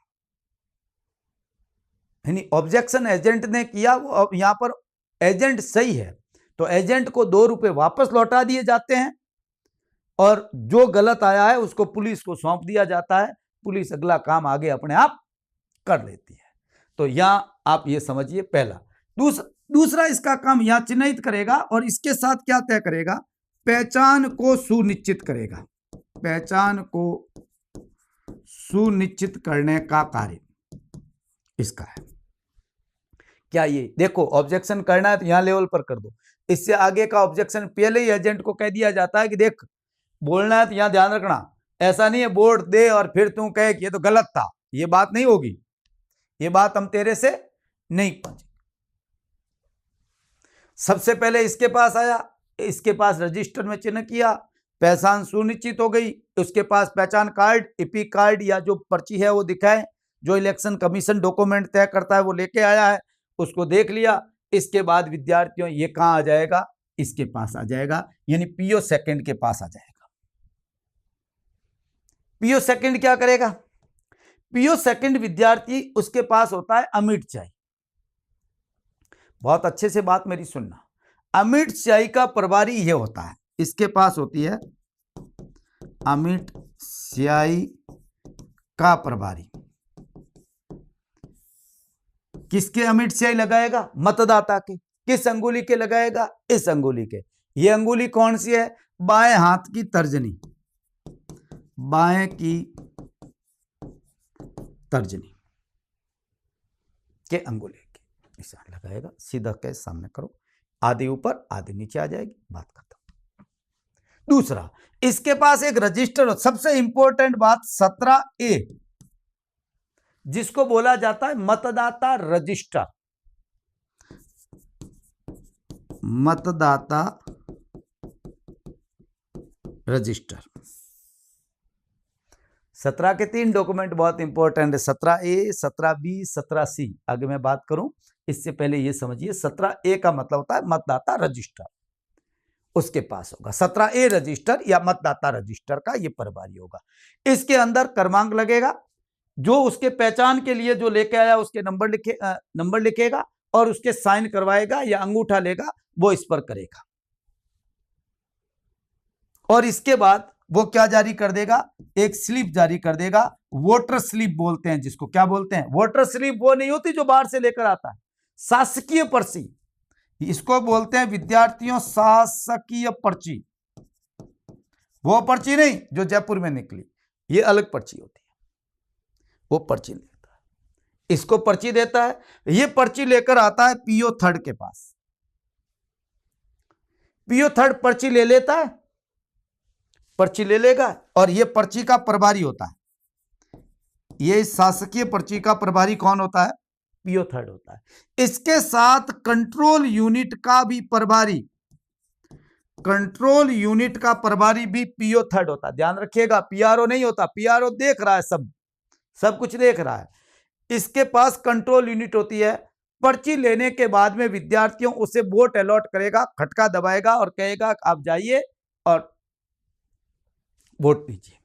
यानी ऑब्जेक्शन एजेंट ने किया, वो यहां पर एजेंट सही है तो एजेंट को 2 रुपए वापस लौटा दिए जाते हैं, और जो गलत आया है उसको पुलिस को सौंप दिया जाता है, पुलिस अगला काम आगे अपने आप कर लेती है। तो यहां आप ये समझिए पहला। दूसरा इसका काम यहां चिन्हित करेगा और इसके साथ क्या तय करेगा, पहचान को सुनिश्चित करेगा, पहचान को सुनिश्चित करने का कार्य इसका है। क्या ये देखो, ऑब्जेक्शन करना है तो यहां लेवल पर कर दो, इससे आगे का ऑब्जेक्शन पहले ही एजेंट को कह दिया जाता है कि देख बोलना है तो यहां ध्यान रखना, ऐसा नहीं है वोट दे और फिर तू कहे कि ये तो गलत था, ये बात नहीं होगी, ये बात हम तेरे से नहीं पहुंचे। सबसे पहले इसके पास आया, इसके पास रजिस्टर में चिन्ह किया, पहचान सुनिश्चित हो गई, उसके पास पहचान कार्ड, इपिक कार्ड या जो पर्ची है वो दिखाए, जो इलेक्शन कमीशन डॉक्यूमेंट तय करता है वो लेके आया है, उसको देख लिया। इसके बाद विद्यार्थियों ये कहां आ जाएगा, इसके पास आ जाएगा, यानी पीओ सेकंड के पास आ जाएगा। पीओ सेकंड क्या करेगा, पीओ सेकंड विद्यार्थी उसके पास होता है अमिट चाई। बहुत अच्छे से बात मेरी सुनना, अमिट स्याही का प्रभारी ये होता है, इसके पास होती है अमिट स्याही का प्रभारी। किसके अमिट स्याही लगाएगा, मतदाता के। किस अंगुली के लगाएगा, इस अंगुली के। ये अंगुली कौन सी है, बाएं हाथ की तर्जनी, बाएं की तर्जनी के अंगुली की ऐसा लगाएगा, सीधा के सामने करो, आधे ऊपर आधे नीचे आ जाएगी, बात खत्म। दूसरा, इसके पास एक रजिस्टर हो, सबसे इंपॉर्टेंट बात 17A, जिसको बोला जाता है मतदाता रजिस्टर, मतदाता रजिस्टर। 17 के 3 डॉक्यूमेंट बहुत इंपॉर्टेंट है, 17A, 17B, 17C। आगे मैं बात करूं इससे पहले ये समझिए, 17A का मतलब होता है मतदाता रजिस्टर, उसके पास होगा 17A रजिस्टर या मतदाता रजिस्टर का ये प्रभारी होगा। इसके अंदर क्रमांक लगेगा, जो उसके पहचान के लिए जो लेके आया उसके नंबर लिखेगा और उसके साइन करवाएगा या अंगूठा लेगा, वो इस पर करेगा। और इसके बाद वो क्या जारी कर देगा, एक स्लिप जारी कर देगा, वोटर स्लिप बोलते हैं जिसको। क्या बोलते हैं? वोटर स्लिप वो नहीं होती जो बाहर से लेकर आता है, शासकीय पर्ची, इसको बोलते हैं विद्यार्थियों शासकीय पर्ची। वो पर्ची नहीं जो जयपुर में निकली, ये अलग पर्ची होती है, वो पर्ची लेता है, इसको पर्ची देता है। ये पर्ची लेकर आता है पीओ थर्ड के पास, पीओ थर्ड पर्ची ले लेता है, पर्ची ले लेगा, और ये पर्ची का प्रभारी होता है। ये शासकीय पर्ची का प्रभारी कौन होता है? पीओ थर्ड होता है। इसके साथ कंट्रोल यूनिट का भी प्रभारी, कंट्रोल यूनिट का प्रभारी भी पीओ थर्ड होता है। ध्यान रखिएगा, पीआरओ नहीं होता, पीआरओ देख रहा है, सब कुछ देख रहा है। इसके पास कंट्रोल यूनिट होती है। पर्ची लेने के बाद में विद्यार्थियों उसे वोट अलॉट करेगा, खटका दबाएगा और कहेगा आप जाइए और वोट दीजिए।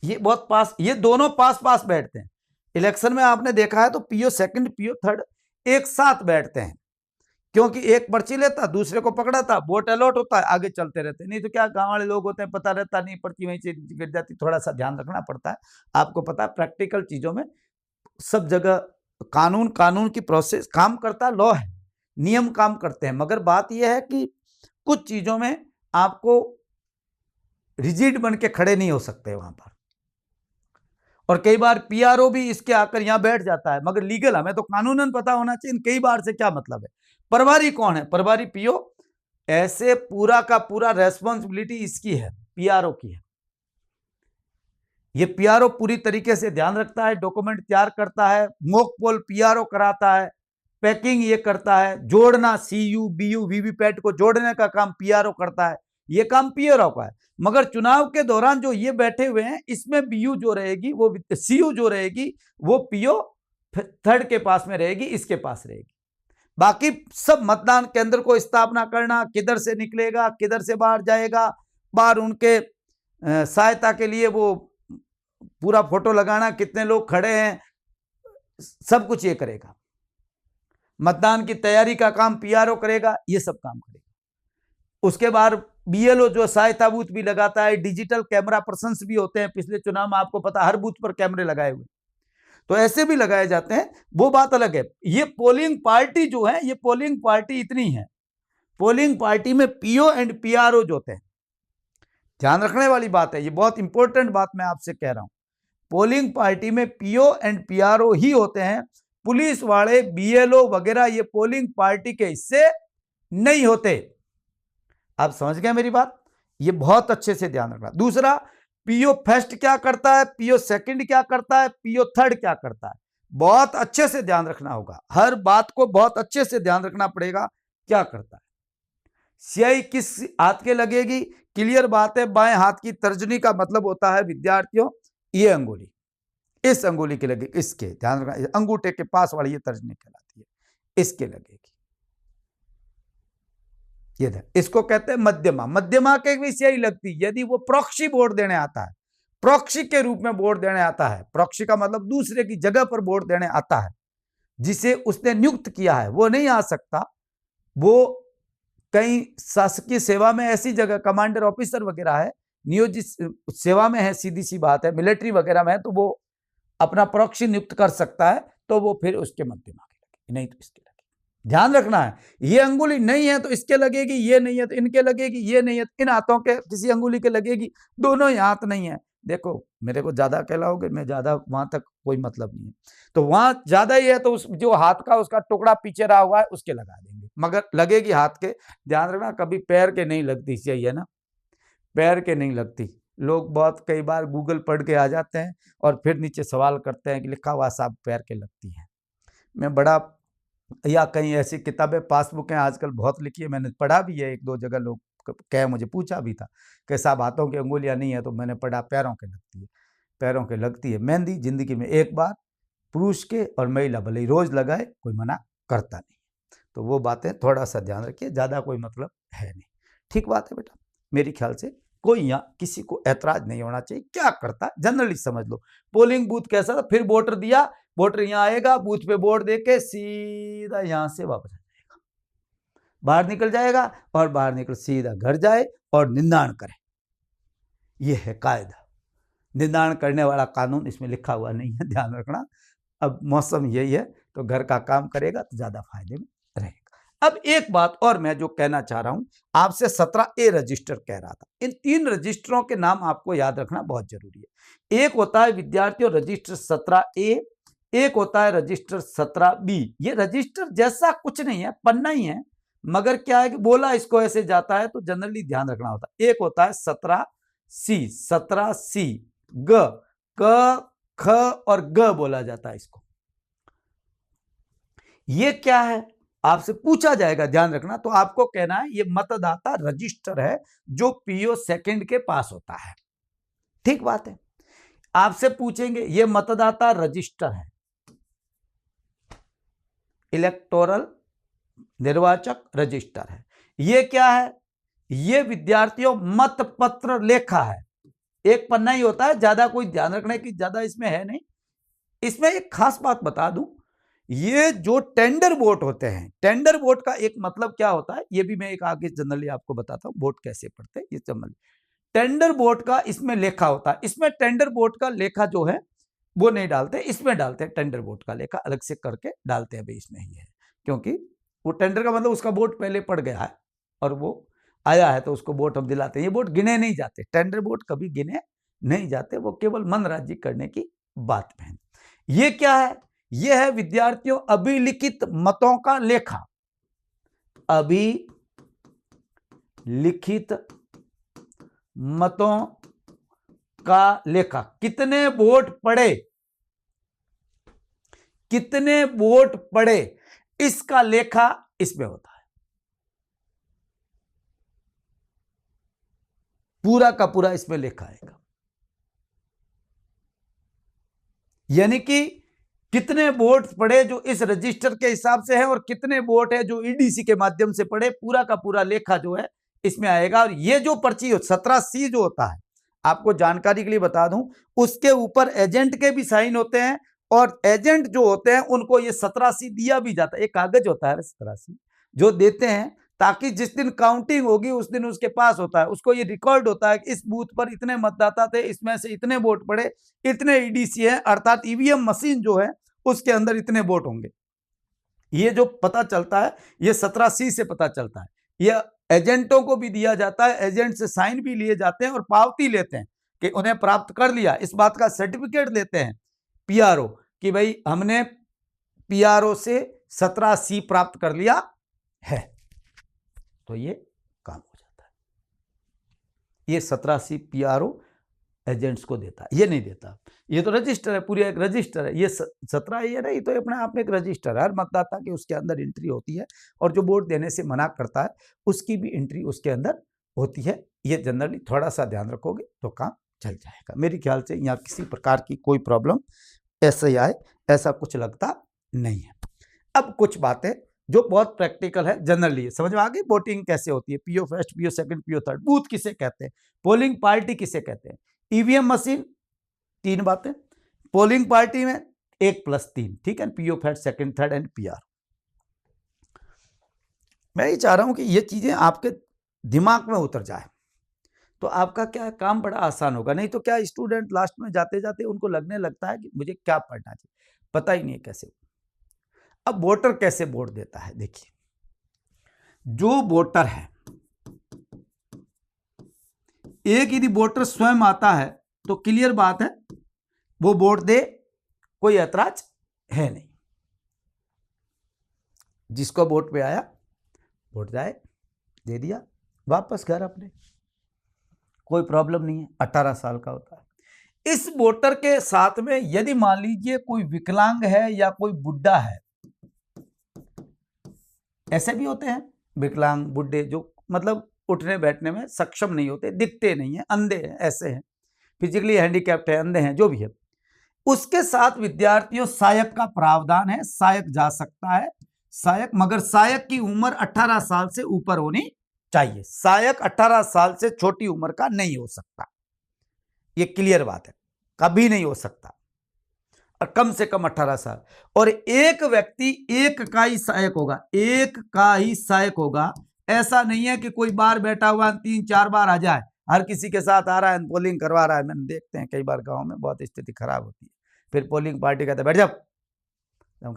ये बहुत पास, ये दोनों पास पास बैठते हैं। इलेक्शन में आपने देखा है तो पीओ सेकंड पीओ थर्ड एक साथ बैठते हैं, क्योंकि एक पर्ची लेता, दूसरे को पकड़ाता, वोट अलॉट होता है, आगे चलते रहते। नहीं तो क्या, गांव वाले लोग होते हैं, पता रहता नहीं, पर्ची वहीं से गिर जाती। थोड़ा सा ध्यान रखना पड़ता है। आपको पता है प्रैक्टिकल चीजों में सब जगह कानून की प्रोसेस काम करता, लॉ है, नियम काम करते हैं, मगर बात यह है कि कुछ चीजों में आपको रिजिड बन के खड़े नहीं हो सकते वहां पर। और कई बार पीआरओ भी इसके आकर यहां बैठ जाता है, मगर लीगल हमें तो कानूनन पता होना चाहिए। कई बार से क्या मतलब है? प्रभारी कौन है? प्रभारी पीओ। ऐसे पूरा का पूरा रेस्पॉन्सिबिलिटी इसकी है, पीआरओ की है। ये पीआरओ पूरी तरीके से ध्यान रखता है, डॉक्यूमेंट तैयार करता है, मॉक पोल पीआरओ कराता है, पैकिंग ये करता है, जोड़ना सीयू बीयू वीवीपैट को जोड़ने का काम पीआरओ करता है। ये काम पीआरओ का है। मगर चुनाव के दौरान जो ये बैठे हुए हैं, इसमें बीयू जो रहेगी, वो सीयू जो रहेगी, वो पीओ थर्ड के पास में रहेगी, इसके पास रहेगी। बाकी सब मतदान केंद्र को स्थापना करना, किधर से निकलेगा, किधर से बाहर जाएगा, बाहर उनके सहायता के लिए वो पूरा फोटो लगाना, कितने लोग खड़े हैं, सब कुछ ये करेगा। मतदान की तैयारी का काम पीआरओ करेगा, ये सब काम करेगा। उसके बाद बीएलओ जो सहायता बूथ भी लगाता है, डिजिटल कैमरा पर्सन्स भी होते हैं। पिछले चुनाव में आपको पता हर बूथ पर कैमरे लगाए हुए, तो ऐसे भी लगाए जाते हैं, वो बात अलग है। ये पोलिंग पार्टी जो है, ये पोलिंग पार्टी इतनी है, पोलिंग पार्टी में पीओ एंड पीआरओ जो होते हैं, ध्यान रखने वाली बात है, ये बहुत इंपॉर्टेंट बात मैं आपसे कह रहा हूं। पोलिंग पार्टी में पीओ एंड पीआरओ ही होते हैं। पुलिस वाले बीएलओ वगैरह ये पोलिंग पार्टी के हिस्से नहीं होते। आप समझ गए मेरी बात? ये बहुत अच्छे से ध्यान रखना। दूसरा, पीओ फर्स्ट क्या करता है, पीओ सेकंड क्या करता है, पीओ थर्ड क्या करता है, बहुत अच्छे से ध्यान रखना होगा। हर बात को बहुत अच्छे से ध्यान रखना पड़ेगा, क्या करता है। स्याही किस हाथ के लगेगी? क्लियर बात है, बाएं हाथ की तर्जनी का मतलब होता है विद्यार्थियों ये अंगुली, इस अंगुली के लगे, इसके ध्यान रखना, अंगूठे के पास वाली ये तर्जनी कहलाती है, इसके लगेगी। ये इसको कहते हैं मध्यमा। मध्यमा के भी स्याही लगती यदि वो प्रॉक्सी वोट देने आता है, प्रॉक्सी के रूप में वोट देने आता है। प्रॉक्सी का मतलब दूसरे की जगह पर वोट देने आता है, जिसे उसने नियुक्त किया है वो नहीं आ सकता। वो कहीं शासकीय सेवा में, ऐसी जगह कमांडर ऑफिसर वगैरह है, नियोजित सेवा में है, सीधी सी बात है, मिलिट्री वगैरह में है, तो वो अपना प्रॉक्सी नियुक्त कर सकता है, तो वो फिर उसके मध्यमा के लगेगी, नहीं तो इसके लगेगी। ध्यान रखना है, ये अंगुली नहीं है तो इसके लगेगी, ये नहीं है तो इनके लगेगी, ये नहीं है तो इन हाथों के किसी अंगुली के लगेगी, दोनों ही हाथ नहीं है। देखो मेरे को ज्यादा कहलाओगे, मैं ज्यादा वहां तक कोई मतलब नहीं है, तो वहां ज्यादा ही है तो उस जो हाथ का उसका टुकड़ा पीछे रहा हुआ है उसके लगा देंगे, मगर लगेगी हाथ के। ध्यान रखना, कभी पैर के नहीं लगती, सही है ना, पैर के नहीं लगती। लोग बहुत कई बार गूगल पढ़ के आ जाते हैं और फिर नीचे सवाल करते हैं कि लिखा हुआ साहब पैर के लगती है। मैं बड़ा, या कहीं ऐसी किताबें पासबुकें आजकल बहुत लिखी है, मैंने पढ़ा भी है, एक दो जगह लोग कह मुझे पूछा भी था कि साहब हाथों की अंगुलियां नहीं है, तो मैंने पढ़ा पैरों के लगती है, पैरों के लगती है। मेहंदी जिंदगी में एक बार, पुरुष के और महिला भले ही रोज लगाए, कोई मना करता नहीं। तो वो बातें थोड़ा सा ध्यान रखिए, ज़्यादा कोई मतलब है नहीं। ठीक बात है बेटा, मेरी ख्याल से कोई यहाँ किसी को ऐतराज नहीं होना चाहिए। क्या करता है जनरली समझ लो, पोलिंग बूथ कैसा था, फिर वोटर दिया, वोटर यहाँ आएगा, बूथ पे वोट दे के सीधा यहाँ से वापस आ जाएगा, बाहर निकल जाएगा, और बाहर निकल सीधा घर जाए और निंदान करे। ये है कायदा, निदान करने वाला कानून इसमें लिखा हुआ नहीं है, ध्यान रखना। अब मौसम यही है तो घर का काम करेगा तो ज्यादा फायदे में रहेगा। अब एक बात और मैं जो कहना चाह रहा हूं आपसे, 17A रजिस्टर कह रहा था, इन 3 रजिस्टरों के नाम आपको याद रखना बहुत जरूरी है। एक होता है विद्यार्थियों रजिस्टर 17A, एक होता है रजिस्टर 17B। ये रजिस्टर जैसा कुछ नहीं है, पन्ना ही है, मगर क्या है कि बोला इसको ऐसे जाता है तो जनरली ध्यान रखना होता है। एक होता है 17C, 17C, ग, क, ख और ग बोला जाता है इसको। ये क्या है आपसे पूछा जाएगा, ध्यान रखना। तो आपको कहना है ये मतदाता रजिस्टर है जो पीओ सेकंड के पास होता है, ठीक बात है। आपसे पूछेंगे ये मतदाता रजिस्टर है, इलेक्टोरल निर्वाचक रजिस्टर है। ये क्या है? ये विद्यार्थियों मतपत्र लेखा है, एक पन्ना ही होता है, ज्यादा कोई ध्यान रखने की ज्यादा इसमें है नहीं। इसमें एक खास बात बता दूं, ये जो टेंडर वोट होते हैं, टेंडर वोट का एक मतलब क्या होता है ये भी मैं एक आगे जनरली आपको बताता हूं, वोट कैसे पड़ते हैं ये समझ। टेंडर वोट का इसमें लेखा होता है, इसमें टेंडर वोट का लेखा जो है वो नहीं डालते, इसमें डालते हैं। टेंडर वोट का लेखा अलग से करके डालते हैं, भाई इसमें ही है, क्योंकि वो टेंडर का मतलब उसका वोट पहले पड़ गया है और वो आया है तो उसको वोट हम दिलाते हैं। ये वोट गिने नहीं जाते, टेंडर वोट कभी गिने नहीं जाते, वो केवल मन राज्य करने की बात में है। ये क्या है? ये है विद्यार्थियों अभिलिखित मतों का लेखा, अभिलिखित मतों का लेखा। कितने वोट पड़े, कितने वोट पड़े, इसका लेखा इसमें होता है। पूरा का पूरा इसमें लेखा आएगा, यानी कि कितने वोट पड़े जो इस रजिस्टर के हिसाब से है और कितने वोट है जो ईडीसी के माध्यम से पड़े, पूरा का पूरा लेखा जो है इसमें आएगा। और ये जो पर्ची 17C जो होता है, आपको जानकारी के लिए बता दूं, उसके ऊपर एजेंट के भी साइन होते हैं और एजेंट जो होते हैं उनको ये 17C दिया भी जाता है। एक कागज होता है 17C जो देते हैं, ताकि जिस दिन काउंटिंग होगी उस दिन उसके पास होता है, उसको ये रिकॉर्ड होता है कि इस बूथ पर इतने मतदाता थे, इसमें से इतने वोट पड़े, इतने ईडीसी है, अर्थात ईवीएम मशीन जो है उसके अंदर इतने वोट होंगे। ये जो पता चलता है ये 17C से पता चलता है। ये एजेंटों को भी दिया जाता है, एजेंट से साइन भी लिए जाते हैं और पावती लेते हैं कि उन्हें प्राप्त कर लिया, इस बात का सर्टिफिकेट लेते हैं पीआरओ कि भाई हमने पीआरओ से 17C प्राप्त कर लिया है, तो ये काम हो जाता है। ये 17C पीआरओ एजेंट्स को देता है, ये नहीं देता। ये तो रजिस्टर है, पूरी एक रजिस्टर है। ये 17 ये नहीं, तो अपने आप में एक रजिस्टर है, हर मतदाता की उसके अंदर एंट्री होती है और जो वोट देने से मना करता है उसकी भी एंट्री उसके अंदर होती है। ये जनरली थोड़ा सा ध्यान रखोगे तो काम चल जाएगा। मेरे ख्याल से यहाँ किसी प्रकार की कोई प्रॉब्लम ऐसे आए ऐसा कुछ लगता नहीं है। अब कुछ बातें जो बहुत प्रैक्टिकल है, जनरली समझ में आ गई। वोटिंग कैसे होती है, PO first, PO second, PO third, booth किसे कहते हैं, पोलिंग पार्टी किसे कहते हैं, ईवीएम मशीन, 3 बातें। पोलिंग पार्टी में 1+3, ठीक है, PO first, second, third and PR. मैं ये चाह रहा हूं कि ये चीजें आपके दिमाग में उतर जाए तो आपका क्या है, काम बड़ा आसान होगा। नहीं तो क्या स्टूडेंट लास्ट में जाते जाते उनको लगने लगता है कि मुझे क्या पढ़ना चाहिए, पता ही नहीं है कैसे। अब वोटर कैसे वोट देता है, देखिए, जो वोटर है, एक यदि वोटर स्वयं आता है तो क्लियर बात है वो वोट दे, कोई ऐतराज है नहीं। जिसको वोट पे आया वोट जाए, दे दिया, वापस घर अपने, कोई प्रॉब्लम नहीं है। 18 साल का होता है। इस वोटर के साथ में यदि मान लीजिए कोई विकलांग है या कोई बुढ़ा है, ऐसे भी होते हैं विकलांग बुढ़े जो मतलब उठने बैठने में सक्षम नहीं होते, दिखते नहीं है, अंधे हैं, ऐसे हैं, फिजिकली हैंडीकैप्ड है, अंधे हैं, जो भी है, उसके साथ विद्यार्थियों सहायक का प्रावधान है। सहायक जा सकता है, सहायक, मगर सहायक की उम्र 18 साल से ऊपर होनी चाहिए। सहायक 18 साल से छोटी उम्र का नहीं हो सकता, ये क्लियर बात है, कभी नहीं हो सकता, और कम से कम 18 साल। और एक व्यक्ति एक का ही सहायक होगा, एक का ही सहायक होगा। ऐसा नहीं है कि कोई बार बैठा हुआ 3-4 बार आ जाए हर किसी के साथ आ रहा है, पोलिंग करवा रहा है। मैंने देखते हैं कई बार गांव में बहुत स्थिति खराब होती है, फिर पोलिंग पार्टी कहते बैठ जाओ।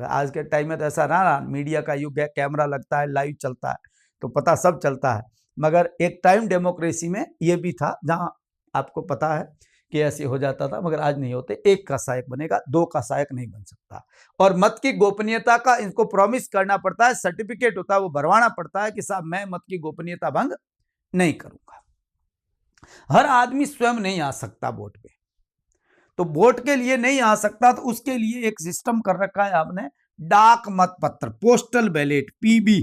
आज के टाइम में तो ऐसा ना, मीडिया का युग है, कैमरा लगता है, लाइव चलता है, तो पता सब चलता है। मगर एक टाइम डेमोक्रेसी में ये भी था जहां आपको पता है कि ऐसे हो जाता था, मगर आज नहीं होते। एक का सहायक बनेगा, दो का सहायक नहीं बन सकता। और मत की गोपनीयता का इनको प्रॉमिस करना पड़ता है, सर्टिफिकेट होता है वो भरवाना पड़ता है कि साहब मैं मत की गोपनीयता भंग नहीं करूंगा। हर आदमी स्वयं नहीं आ सकता वोट पे, तो वोट के लिए नहीं आ सकता, तो उसके लिए एक सिस्टम कर रखा है आपने, डाक मत पत्र, पोस्टल बैलेट, पीबी,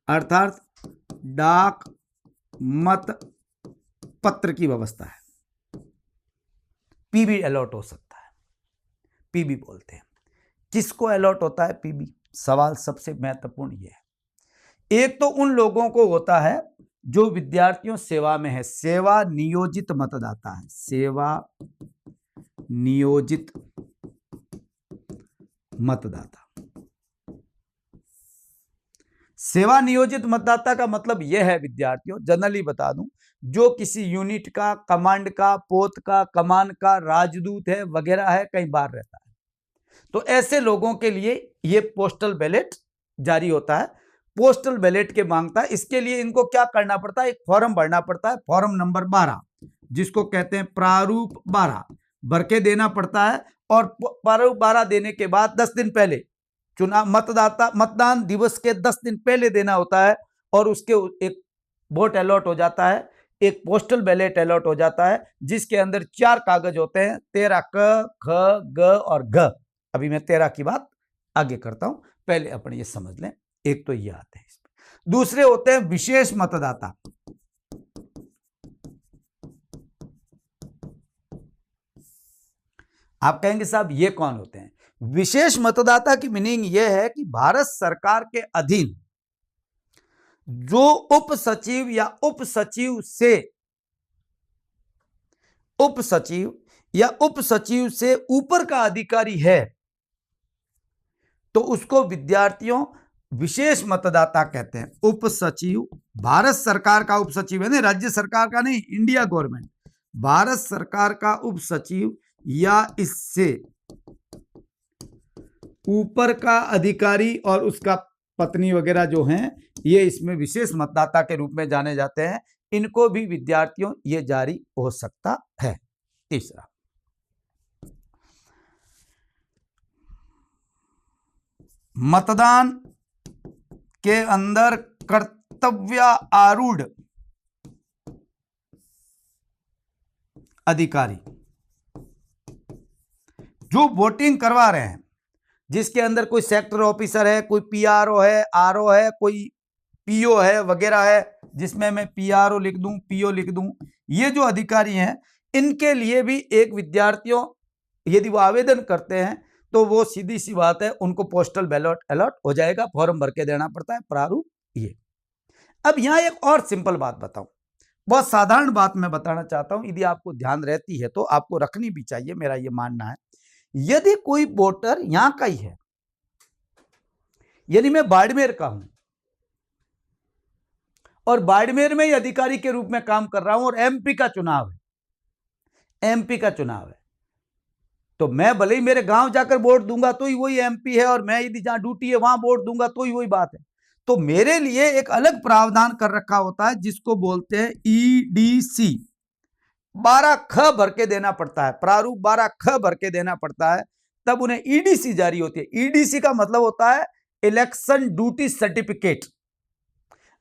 अर्थात डाक मत पत्र की व्यवस्था है। पीबी अलॉट हो सकता है, पीबी बोलते हैं। किसको अलॉट होता है पीबी? सवाल सबसे महत्वपूर्ण यह है, एक तो उन लोगों को होता है जो विद्यार्थियों सेवा में है, सेवा नियोजित मतदाता है, सेवा नियोजित मतदाता। सेवा नियोजित मतदाता का मतलब यह है विद्यार्थियों, जनरली बता दूं, जो किसी यूनिट का, कमांड का, पोत का, कमान का राजदूत है वगैरह है, कई बार रहता है, तो ऐसे लोगों के लिए ये पोस्टल बैलेट जारी होता है। पोस्टल बैलेट के मांगता है, इसके लिए इनको क्या करना पड़ता है? एक फॉर्म भरना पड़ता है, फॉर्म नंबर 12, जिसको कहते हैं प्रारूप 12, भर के देना पड़ता है। और प्रारूप 12 देने के बाद 10 दिन पहले, चुनाव मतदान दिवस के 10 दिन पहले देना होता है, और उसके एक वोट अलॉट हो जाता है, एक पोस्टल बैलेट अलॉट हो जाता है, जिसके अंदर 4 कागज होते हैं, 13 क, ख, ग और घ। अभी मैं 13 की बात आगे करता हूं, पहले अपन ये समझ लें। एक तो ये आते हैं इसमें। दूसरे होते हैं विशेष मतदाता। आप कहेंगे साहब ये कौन होते हैं? विशेष मतदाता की मीनिंग यह है कि भारत सरकार के अधीन जो उप सचिव या उप सचिव से ऊपर का अधिकारी है, तो उसको विद्यार्थियों विशेष मतदाता कहते हैं। उप सचिव, भारत सरकार का उप सचिव है, नहीं राज्य सरकार का नहीं, इंडिया गवर्नमेंट, भारत सरकार का उप सचिव या इससे ऊपर का अधिकारी और उसका पत्नी वगैरह जो हैं, ये इसमें विशेष मतदाता के रूप में जाने जाते हैं। इनको भी विद्यार्थियों ये जारी हो सकता है। तीसरा, मतदान के अंदर कर्तव्य आरूढ़ अधिकारी, जो वोटिंग करवा रहे हैं, जिसके अंदर कोई सेक्टर ऑफिसर है, कोई पीआरओ है, आरओ है, कोई पीओ है वगैरह है, जिसमें मैं पीआरओ लिख दूं, पीओ लिख दूं, ये जो अधिकारी हैं, इनके लिए भी एक विद्यार्थियों यदि वो आवेदन करते हैं तो वो सीधी सी बात है, उनको पोस्टल बैलेट अलॉट हो जाएगा, फॉर्म भर के देना पड़ता है, प्रारूप ये। अब यहां एक और सिंपल बात बताऊं, बहुत साधारण बात मैं बताना चाहता हूं, यदि आपको ध्यान रहती है तो आपको रखनी भी चाहिए, मेरा ये मानना है। यदि कोई वोटर यहां का ही है, यदि मैं बाड़मेर का हूं और बाड़मेर में ही अधिकारी के रूप में काम कर रहा हूं और एमपी का चुनाव है, तो मैं भले ही मेरे गांव जाकर वोट दूंगा तो ही वही एमपी है, और मैं यदि जहां ड्यूटी है वहां वोट दूंगा तो ही वही बात है। तो मेरे लिए एक अलग प्रावधान कर रखा होता है, जिसको बोलते हैं ईडीसी। 12 ख भर के देना पड़ता है, प्रारूप 12 ख भर के देना पड़ता है, तब उन्हें ईडीसी जारी होती है। ईडीसी का मतलब होता है election duty certificate.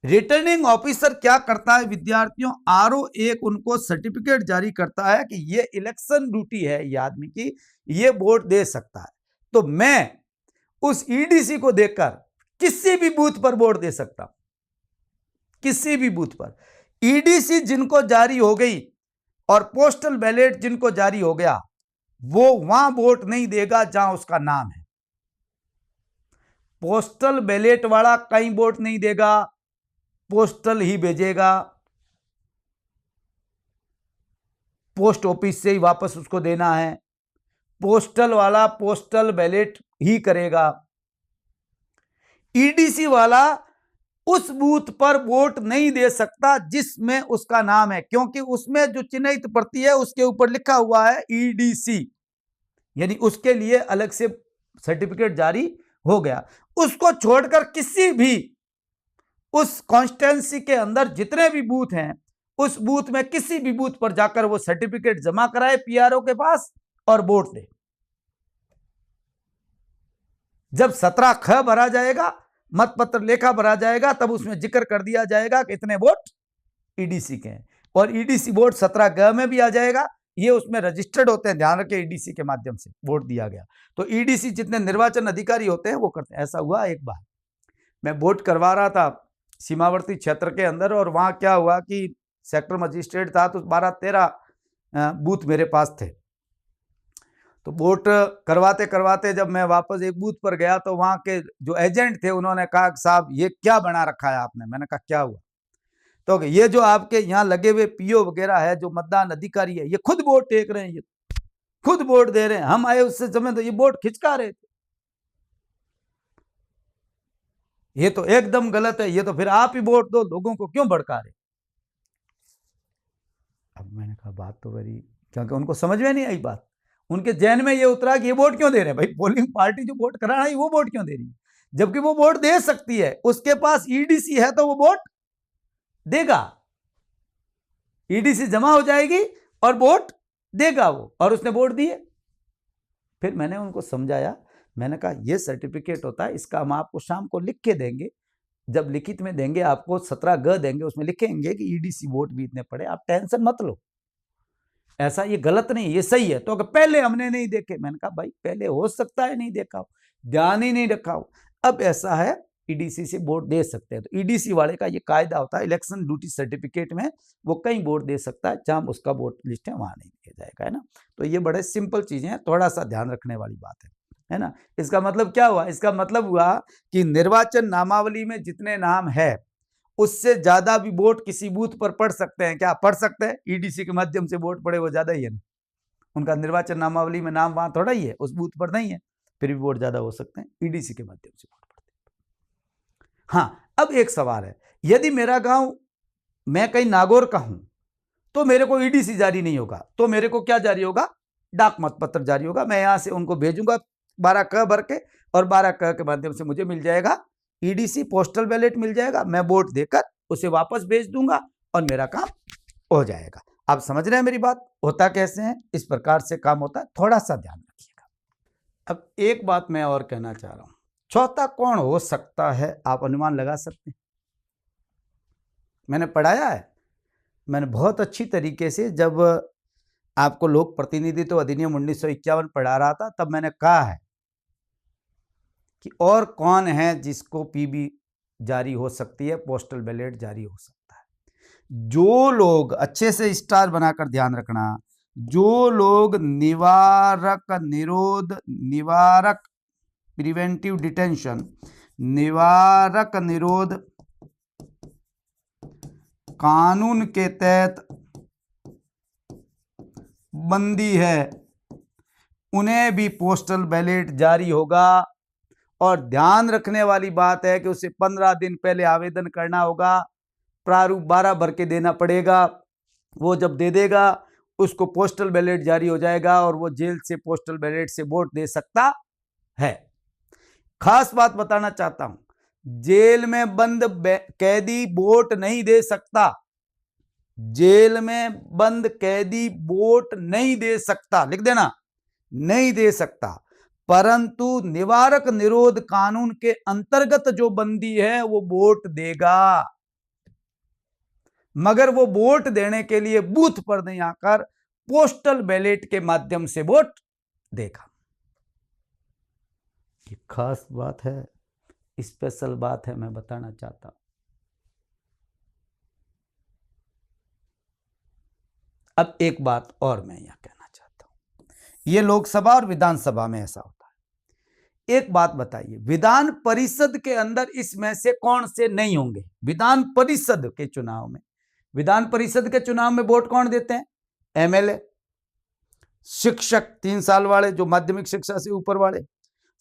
Returning officer क्या करता है विद्यार्थियों? आरओ एक उनको सर्टिफिकेट जारी करता है कि ये इलेक्शन ड्यूटी है ये आदमी की, ये वोट दे सकता है। तो मैं उस ईडीसी को देखकर किसी भी बूथ पर वोट दे सकता हूं, किसी भी बूथ पर। ईडीसी जिनको जारी हो गई और पोस्टल बैलेट जिनको जारी हो गया, वो वहां वोट नहीं देगा जहां उसका नाम है। पोस्टल बैलेट वाला कहीं वोट नहीं देगा, पोस्टल ही भेजेगा, पोस्ट ऑफिस से ही वापस उसको देना है, पोस्टल वाला पोस्टल बैलेट ही करेगा। ईडीसी वाला उस बूथ पर वोट नहीं दे सकता जिसमें उसका नाम है, क्योंकि उसमें जो चिन्हित प्रति है उसके ऊपर लिखा हुआ है ईडीसी, यानी उसके लिए अलग से सर्टिफिकेट जारी हो गया। उसको छोड़कर किसी भी उस कॉन्स्टिट्यूंसी के अंदर जितने भी बूथ हैं, उस बूथ में किसी भी बूथ पर जाकर वो सर्टिफिकेट जमा कराए पीआरओ के पास और वोट दे। जब 17 ख भरा जाएगा, मतपत्र लेखा भरा जाएगा, तब उसमें जिक्र कर दिया जाएगा कि इतने वोट ईडीसी के हैं, और ईडीसी वोट 17 ग में भी आ जाएगा। ये उसमें रजिस्टर्ड होते हैं, ध्यान रखें, ईडीसी के माध्यम से वोट दिया गया। तो ईडीसी जितने निर्वाचन अधिकारी होते हैं वो करते हैं। ऐसा हुआ एक बार, मैं वोट करवा रहा था सीमावर्ती क्षेत्र के अंदर, और वहां क्या हुआ कि सेक्टर मजिस्ट्रेट था, तो 12-13 बूथ मेरे पास थे। तो वोट करवाते करवाते जब मैं वापस एक बूथ पर गया, तो वहां के जो एजेंट थे उन्होंने कहा, साहब ये क्या बना रखा है आपने? मैंने कहा क्या हुआ? तो ये जो आपके यहाँ लगे हुए पीओ वगैरह है, जो मतदान अधिकारी है, ये खुद वोट टेक रहे हैं, ये खुद वोट दे रहे हैं। हम आए उससे समय तो ये वोट खिंचका रहे थे। ये तो एकदम गलत है, ये तो फिर आप ही वोट दो, लोगों को क्यों भड़का रहे? अब मैंने कहा बात तो मेरी, क्योंकि उनको समझ में नहीं आई बात, उनके जहन में ये उतरा कि ये वोट क्यों दे रहे हैं भाई, पोलिंग पार्टी जो वोट करा रही है वो वोट क्यों दे रही है, जबकि वो वोट दे सकती है, उसके पास ईडीसी है तो वो वोट देगा, ईडीसी जमा हो जाएगी और वोट देगा वो, और उसने वोट दिए। फिर मैंने उनको समझाया, मैंने कहा ये सर्टिफिकेट होता है, इसका हम आपको शाम को लिख के देंगे, जब लिखित में देंगे आपको 17 ग देंगे, उसमें लिखेंगे कि ईडीसी वोट भी इतने पड़े, आप टेंशन मत लो, ऐसा ये गलत नहीं, ये सही है। तो अगर पहले हमने नहीं देखे, मैंने कहा भाई पहले हो सकता है नहीं देखा हो, ध्यान ही नहीं रखा हो, अब ऐसा है ईडीसी से वोट दे सकते हैं। तो ईडीसी वाले का ये कायदा होता है, इलेक्शन ड्यूटी सर्टिफिकेट में वो कहीं वोट दे सकता है, जहां उसका वोट लिस्ट है वहां नहीं दिया जाएगा, है ना। तो ये बड़े सिंपल चीजें हैं, थोड़ा सा ध्यान रखने वाली बात है ना। इसका मतलब क्या हुआ? इसका मतलब हुआ कि निर्वाचन नामावली में जितने नाम है उससे ज्यादा भी वोट किसी बूथ पर पड़ सकते हैं। क्या पड़ सकते हैं? ईडीसी के माध्यम से वोट पड़े वो ज्यादा ही है ना, उनका निर्वाचन नामावली में नाम वहां थोड़ा ही है, उस बूथ पर नहीं है, फिर भी वोट ज्यादा हो सकते हैं, ईडीसी के माध्यम से वोट पड़ते हैं। हाँ, अब एक सवाल है, यदि मेरा गांव, मैं कहीं नागौर का हूं, तो मेरे को ईडीसी जारी नहीं होगा, तो मेरे को क्या जारी होगा? डाक मतपत्र जारी होगा। मैं यहां से उनको भेजूंगा 12 क भर के, और 12 क के माध्यम से मुझे मिल जाएगा ईडीसी, पोस्टल बैलेट मिल जाएगा, मैं वोट देकर उसे वापस भेज दूंगा और मेरा काम हो जाएगा। आप समझ रहे हैं मेरी बात? होता कैसे है, इस प्रकार से काम होता है, थोड़ा सा ध्यान रखिएगा। अब एक बात मैं और कहना चाह रहा हूं, चौथा कौन हो सकता है, आप अनुमान लगा सकते हैं? मैंने पढ़ाया है, मैंने बहुत अच्छी तरीके से, जब आपको लोक प्रतिनिधित्व अधिनियम 1951 पढ़ा रहा था, तब मैंने कहा है कि और कौन है जिसको पीबी जारी हो सकती है, पोस्टल बैलेट जारी हो सकता है। जो लोग, अच्छे से स्टार बनाकर ध्यान रखना, जो लोग निवारक प्रिवेंटिव डिटेंशन, निवारक निरोध कानून के तहत बंदी है, उन्हें भी पोस्टल बैलेट जारी होगा। और ध्यान रखने वाली बात है कि उसे 15 दिन पहले आवेदन करना होगा, प्रारूप 12 भर के देना पड़ेगा, वो जब दे देगा उसको पोस्टल बैलेट जारी हो जाएगा, और वो जेल से पोस्टल बैलेट से वोट दे सकता है। खास बात बताना चाहता हूं, जेल में बंद कैदी वोट नहीं दे सकता, जेल में बंद कैदी वोट नहीं दे सकता, लिख देना, नहीं दे सकता, परंतु निवारक निरोध कानून के अंतर्गत जो बंदी है वो वोट देगा, मगर वो वोट देने के लिए बूथ पर नहीं आकर पोस्टल बैलेट के माध्यम से वोट देगा। ये खास बात है, स्पेशल बात है, मैं बताना चाहता हूं। अब एक बात और मैं यहां कहना चाहता हूं, ये लोकसभा और विधानसभा में ऐसा होता है। एक बात बताइए, विधान परिषद के अंदर इसमें से कौन से नहीं होंगे? विधान परिषद के चुनाव में, विधान परिषद के चुनाव में वोट कौन देते हैं? एमएलए, शिक्षक 3 साल वाले, जो माध्यमिक शिक्षा से ऊपर वाले,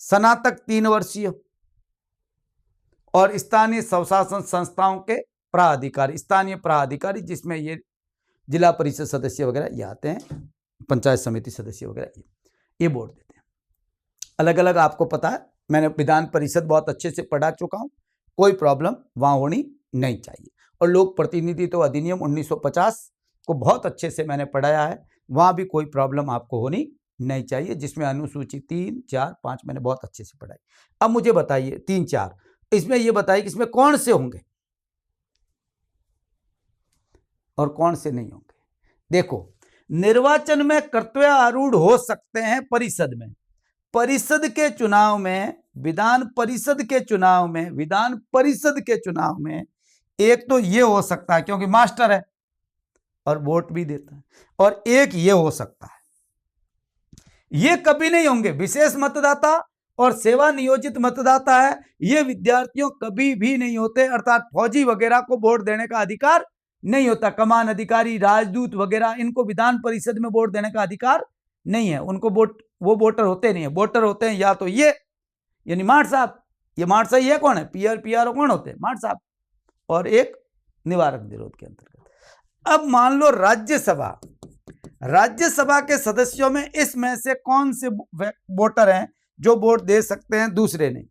स्नातक 3 वर्षीय, और स्थानीय स्वशासन संस्थाओं के प्राधिकारी, स्थानीय प्राधिकारी, जिसमें ये जिला परिषद सदस्य वगैरह ये आते हैं, पंचायत समिति सदस्य वगैरह ये बोर्ड देते हैं। अलग अलग आपको पता है, मैंने विधान परिषद बहुत अच्छे से पढ़ा चुका हूँ, कोई प्रॉब्लम वहाँ होनी नहीं चाहिए। और लोक प्रतिनिधित्व अधिनियम 1950 को बहुत अच्छे से मैंने पढ़ाया है, वहाँ भी कोई प्रॉब्लम आपको होनी नहीं चाहिए, जिसमें अनुसूची 3, 4, 5 मैंने बहुत अच्छे से पढ़ाई। अब मुझे बताइए 3, 4 इसमें ये बताइए कि इसमें कौन से होंगे और कौन से नहीं होंगे। देखो, निर्वाचन में कर्तव्य आरूढ़ हो सकते हैं परिषद में, परिषद के चुनाव में, विधान परिषद के चुनाव में, विधान परिषद के चुनाव में एक तो ये हो सकता है क्योंकि मास्टर है और वोट भी देता है, और एक ये हो सकता है, ये कभी नहीं होंगे विशेष मतदाता और सेवा नियोजित मतदाता है, ये विद्यार्थियों कभी भी नहीं होते, अर्थात फौजी वगैरह को वोट देने का अधिकार नहीं होता। कमान अधिकारी, राजदूत वगैरह, इनको विधान परिषद में वोट देने का अधिकार नहीं है, उनको वो वोटर होते नहीं है। वोटर होते हैं या तो ये यानी माठ साहब, ये माठ साहब ये कौन है, पीआर कौन होते हैं, माठ साहब, और एक निवारक विरोध के अंतर्गत। अब मान लो राज्यसभा के सदस्यों में इसमें से कौन से वोटर हैं जो वोट दे सकते हैं, दूसरे नहीं।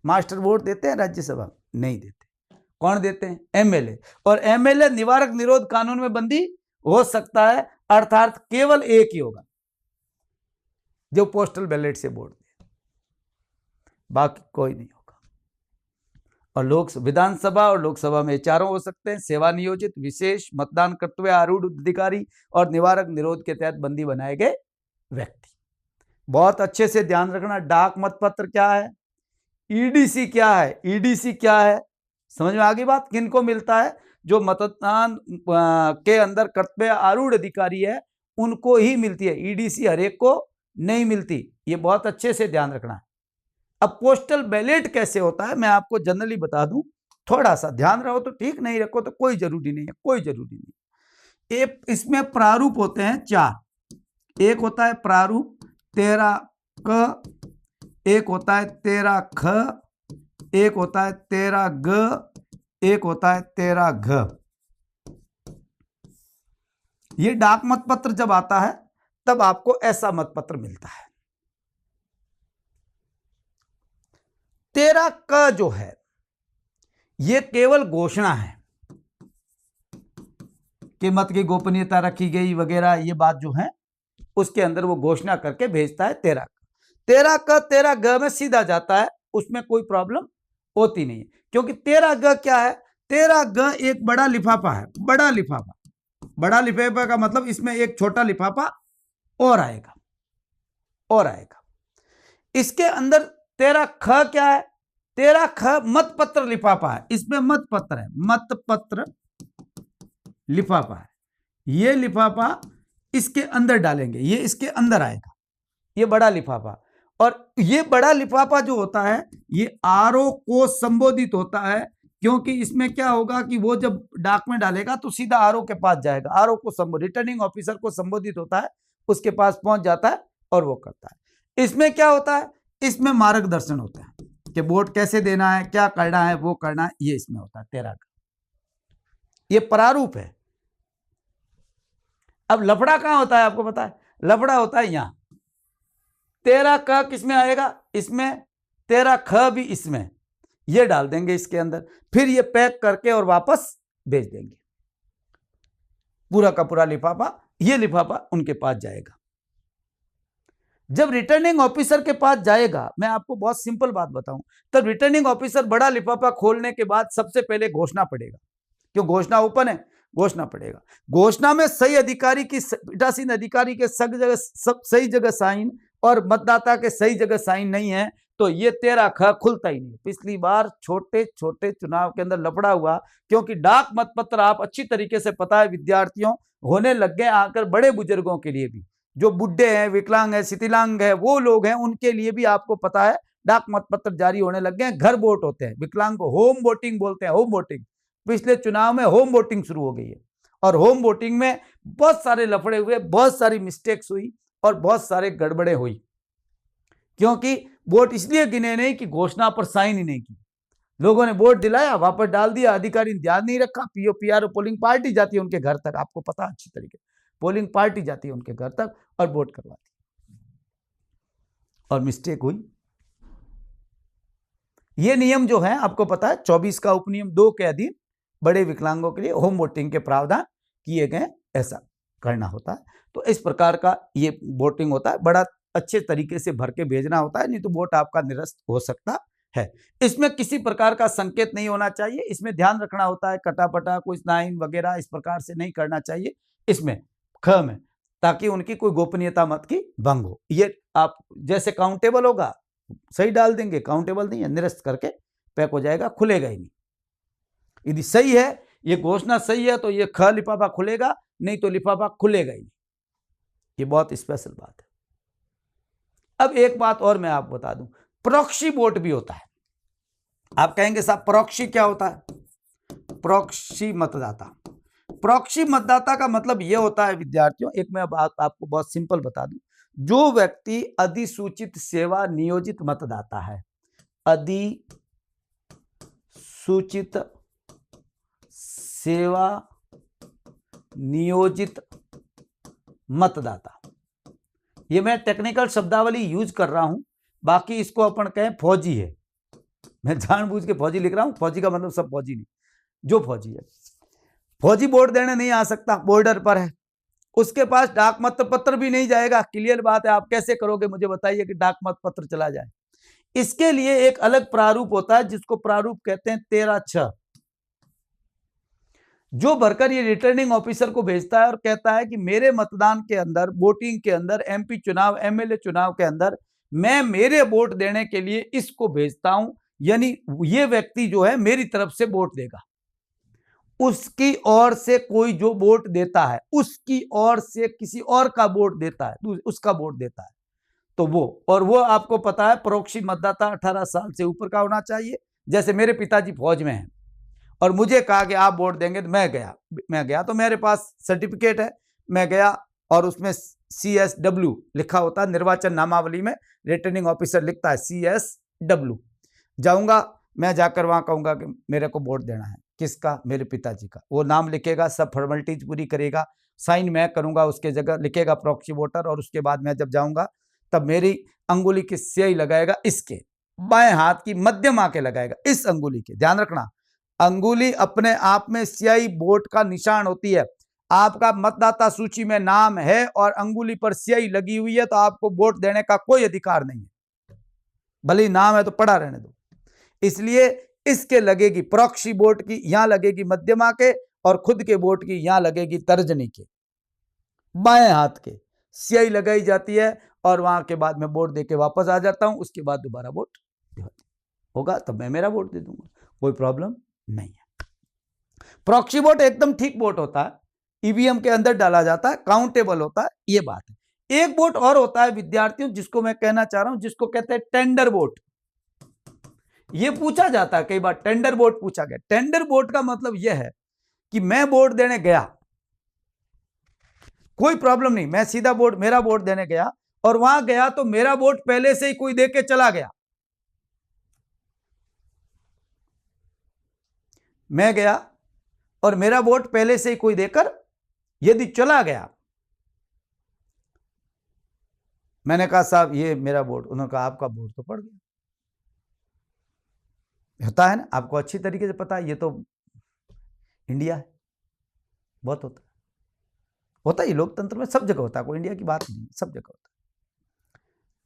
मास्टर वोट देते हैं राज्यसभा, नहीं देते। कौन देते हैं, एमएलए, और एमएलए निवारक निरोध कानून में बंदी हो सकता है, अर्थात केवल एक ही होगा जो पोस्टल बैलेट से वोट दे, बाकी कोई नहीं होगा। और विधानसभा और लोकसभा में चारों हो सकते हैं, सेवा नियोजित, विशेष, मतदान कर्तव्य आरूढ़ अधिकारी और निवारक निरोध के तहत बंदी बनाए गए व्यक्ति। बहुत अच्छे से ध्यान रखना, डाक मतपत्र क्या है, ईडीसी क्या है, ईडीसी क्या है, समझ में आ गई बात। किनको मिलता है, जो मतदान के अंदर कर्तव्य आरूढ़ अधिकारी है उनको ही मिलती है, ईडीसी हर एक को नहीं मिलती, ये बहुत अच्छे से ध्यान रखना है। अब पोस्टल बैलेट कैसे होता है मैं आपको जनरली बता दूं, थोड़ा सा ध्यान रखो तो ठीक, नहीं रखो तो कोई जरूरी नहीं है, कोई जरूरी नहीं। एक इसमें प्रारूप होते हैं 4, एक होता है प्रारूप 13क, एक होता है 13ख, एक होता है 13ग, एक होता है 13घ। ये डाक मतपत्र जब आता है तब आपको ऐसा मतपत्र मिलता है। 13क जो है ये केवल घोषणा है कि मत की गोपनीयता रखी गई वगैरह, ये बात जो है उसके अंदर वो घोषणा करके भेजता है 13क। 13घ में सीधा जाता है, उसमें कोई प्रॉब्लम होती नहीं है, क्योंकि 13घ क्या है, 13घ एक बड़ा लिफाफा है, बड़ा लिफाफा। बड़ा लिफाफा का मतलब इसमें एक छोटा लिफाफा और आएगा, और आएगा। इसके अंदर 13ख क्या है, 13ख मतपत्र लिफाफा है, इसमें मतपत्र है, मतपत्र लिफाफा है। ये लिफाफा इसके अंदर डालेंगे, ये इसके अंदर आएगा, ये बड़ा लिफाफा। और ये बड़ा लिफाफा जो होता है ये आरओ को संबोधित होता है, क्योंकि इसमें क्या होगा कि वो जब डाक में डालेगा तो सीधा आरओ के पास जाएगा, आरओ को संबोधित, रिटर्निंग ऑफिसर को संबोधित होता है, उसके पास पहुंच जाता है और वो करता है। इसमें क्या होता है, इसमें मार्गदर्शन होता है कि वोट कैसे देना है, क्या करना है, वो करना है, ये इसमें होता है 13 का। ये प्रारूप है। अब लफड़ा कहां होता है आपको पता है, लफड़ा होता है यहां। 13 का किसमें आएगा, इसमें, 13ख भी इसमें, ये डाल देंगे इसके अंदर, फिर ये पैक करके और वापस भेज देंगे पूरा का पूरा लिफाफा। ये लिफाफा उनके पास जाएगा। जब रिटर्निंग ऑफिसर के पास जाएगा, मैं आपको बहुत सिंपल बात बताऊं, तब रिटर्निंग ऑफिसर बड़ा लिफाफा खोलने के बाद सबसे पहले घोषणा पड़ेगा, क्यों घोषणा ओपन है, घोषणा पड़ेगा। घोषणा में सही अधिकारी की, पीठासीन अधिकारी के सही जगह साइन और मतदाता के सही जगह साइन नहीं है तो ये 13ख खुलता ही नहीं। पिछली बार छोटे छोटे चुनाव के अंदर लफड़ा हुआ, क्योंकि डाक मतपत्र आप अच्छी तरीके से पता है विद्यार्थियों होने लग गए आकर बड़े बुजुर्गों के लिए भी, जो बुढ़े हैं, विकलांग है, शिथिलांग है, वो लोग हैं, उनके लिए भी आपको पता है डाक मतपत्र जारी होने लग गए। घर वोट होते हैं, विकलांग को होम वोटिंग बोलते हैं, होम वोटिंग। पिछले चुनाव में होम वोटिंग शुरू हो गई है, और होम वोटिंग में बहुत सारे लफड़े हुए, बहुत सारी मिस्टेक्स हुई और बहुत सारे गड़बड़े हुई, क्योंकि वोट इसलिए गिने नहीं कि घोषणा पर साइन ही नहीं की, लोगों ने वोट दिलाया, वापस डाल दिया, अधिकारी ने ध्यान नहीं रखा। पीओ पीआर पोलिंग पार्टी जाती है उनके घर तक, आपको पता अच्छी तरीके, पोलिंग पार्टी जाती है उनके घर तक और वोट करवाती, और मिस्टेक हुई। ये नियम जो है आपको पता है 24 का उपनियम 2 के अधीन बड़े विकलांगों के लिए होम वोटिंग के प्रावधान किए गए, ऐसा करना होता है। तो इस प्रकार का ये वोटिंग होता है, बड़ा अच्छे तरीके से भर के भेजना होता है, नहीं तो वोट आपका निरस्त हो सकता है। इसमें किसी प्रकार का संकेत नहीं होना चाहिए, इसमें ध्यान रखना होता है, कटापटा कोई साइन वगैरह इस प्रकार से नहीं करना चाहिए इसमें ख में, ताकि उनकी कोई गोपनीयता मत की भंग हो। ये आप जैसे काउंटेबल होगा सही डाल देंगे, काउंटेबल नहीं है निरस्त करके पैक हो जाएगा, खुलेगा ही नहीं। यदि सही है, ये घोषणा सही है तो ये ख लिफाफा खुलेगा, नहीं तो लिफाफा खुलेगा ही नहीं। ये बहुत स्पेशल बात है। अब एक बात और मैं आपको बता दूं, प्रॉक्सी वोट भी होता है। आप कहेंगे साहब प्रॉक्सी क्या होता है? प्रॉक्सी मतदाता, प्रॉक्सी मतदाता का मतलब यह होता है विद्यार्थियों, एक मैं बात आपको बहुत सिंपल बता दूं, जो व्यक्ति अधिसूचित सेवा नियोजित मतदाता है, अधिसूचित सेवा नियोजित मतदाता, ये मैं टेक्निकल शब्दावली यूज कर रहा हूं, बाकी इसको अपन कहें फौजी है, मैं जानबूझ के फौजी लिख रहा हूं, फौजी का मतलब सब फौजी नहीं, जो फौजी है, फौजी वोट देने नहीं आ सकता, बॉर्डर पर है, उसके पास डाक मत पत्र भी नहीं जाएगा। क्लियर बात है, आप कैसे करोगे मुझे बताइए कि डाक मत पत्र चला जाए? इसके लिए एक अलग प्रारूप होता है जिसको प्रारूप कहते हैं 13(6), जो भरकर ये रिटर्निंग ऑफिसर को भेजता है और कहता है कि मेरे मतदान के अंदर, वोटिंग के अंदर, एमपी चुनाव, एमएलए चुनाव के अंदर मैं मेरे वोट देने के लिए इसको भेजता हूं, यानी ये व्यक्ति जो है मेरी तरफ से वोट देगा, उसकी ओर से कोई जो वोट देता है, उसकी ओर से किसी और का वोट देता है, उसका वोट देता है, तो वो, और वो आपको पता है प्रॉक्सी मतदाता 18 साल से ऊपर का होना चाहिए। जैसे मेरे पिताजी फौज में हैं और मुझे कहा कि आप वोट देंगे, तो मैं गया तो मेरे पास सर्टिफिकेट है, मैं गया और उसमें CSW लिखा होता है, निर्वाचन नामावली में रिटर्निंग ऑफिसर लिखता है CSW, जाऊंगा मैं, जाकर वहां कहूंगा कि मेरे को वोट देना है, किसका? मेरे पिताजी का, वो नाम लिखेगा, सब फॉर्मेलिटीज पूरी करेगा, साइन मैं करूंगा, उसके जगह लिखेगा प्रॉक्सी वोटर, और उसके बाद मैं जब जाऊंगा तब मेरी अंगुली की स्याही लगाएगा, इसके बाएं हाथ की मध्यम आके लगाएगा, इस अंगुली के, ध्यान रखना, अंगुली अपने आप में स्याही वोट का निशान होती है। आपका मतदाता सूची में नाम है और अंगुली पर स्याही लगी हुई है तो आपको वोट देने का कोई अधिकार नहीं है, भले ही नाम है तो पड़ा रहने दो। इसलिए इसके लगेगी प्रॉक्सी वोट की, यहां लगेगी मध्यमा के, और खुद के वोट की यहां लगेगी तर्जनी के, बाएं हाथ के स्याही लगाई जाती है, और वहां के बाद मैं वोट देके वापस आ जाता हूं, उसके बाद दोबारा वोट होगा तब मैं मेरा वोट दे दूंगा, कोई प्रॉब्लम नहीं है। प्रॉक्सी वोट एकदम ठीक वोट होता है, ईवीएम के अंदर डाला जाता है, काउंटेबल होता है, ये बात है। एक वोट और होता है विद्यार्थियों, जिसको मैं कहना चाह रहा हूं, जिसको कहते हैं टेंडर वोट। ये पूछा जाता है कई बार, टेंडर वोट पूछा गया। टेंडर वोट का मतलब यह है कि मैं वोट देने गया, कोई प्रॉब्लम नहीं, मैं सीधा वोट, मेरा वोट देने गया, और वहां गया तो मेरा वोट पहले से ही कोई दे के चला गया, मैं गया और मेरा वोट पहले से ही कोई देकर यदि चला गया, मैंने कहा साहब ये मेरा वोट, उन्होंने कहा आपका वोट तो पड़ गया, होता है ना, आपको अच्छी तरीके से पता है, ये तो इंडिया है, बहुत होता है, लोकतंत्र में सब जगह होता है, कोई इंडिया की बात नहीं, सब जगह होता है।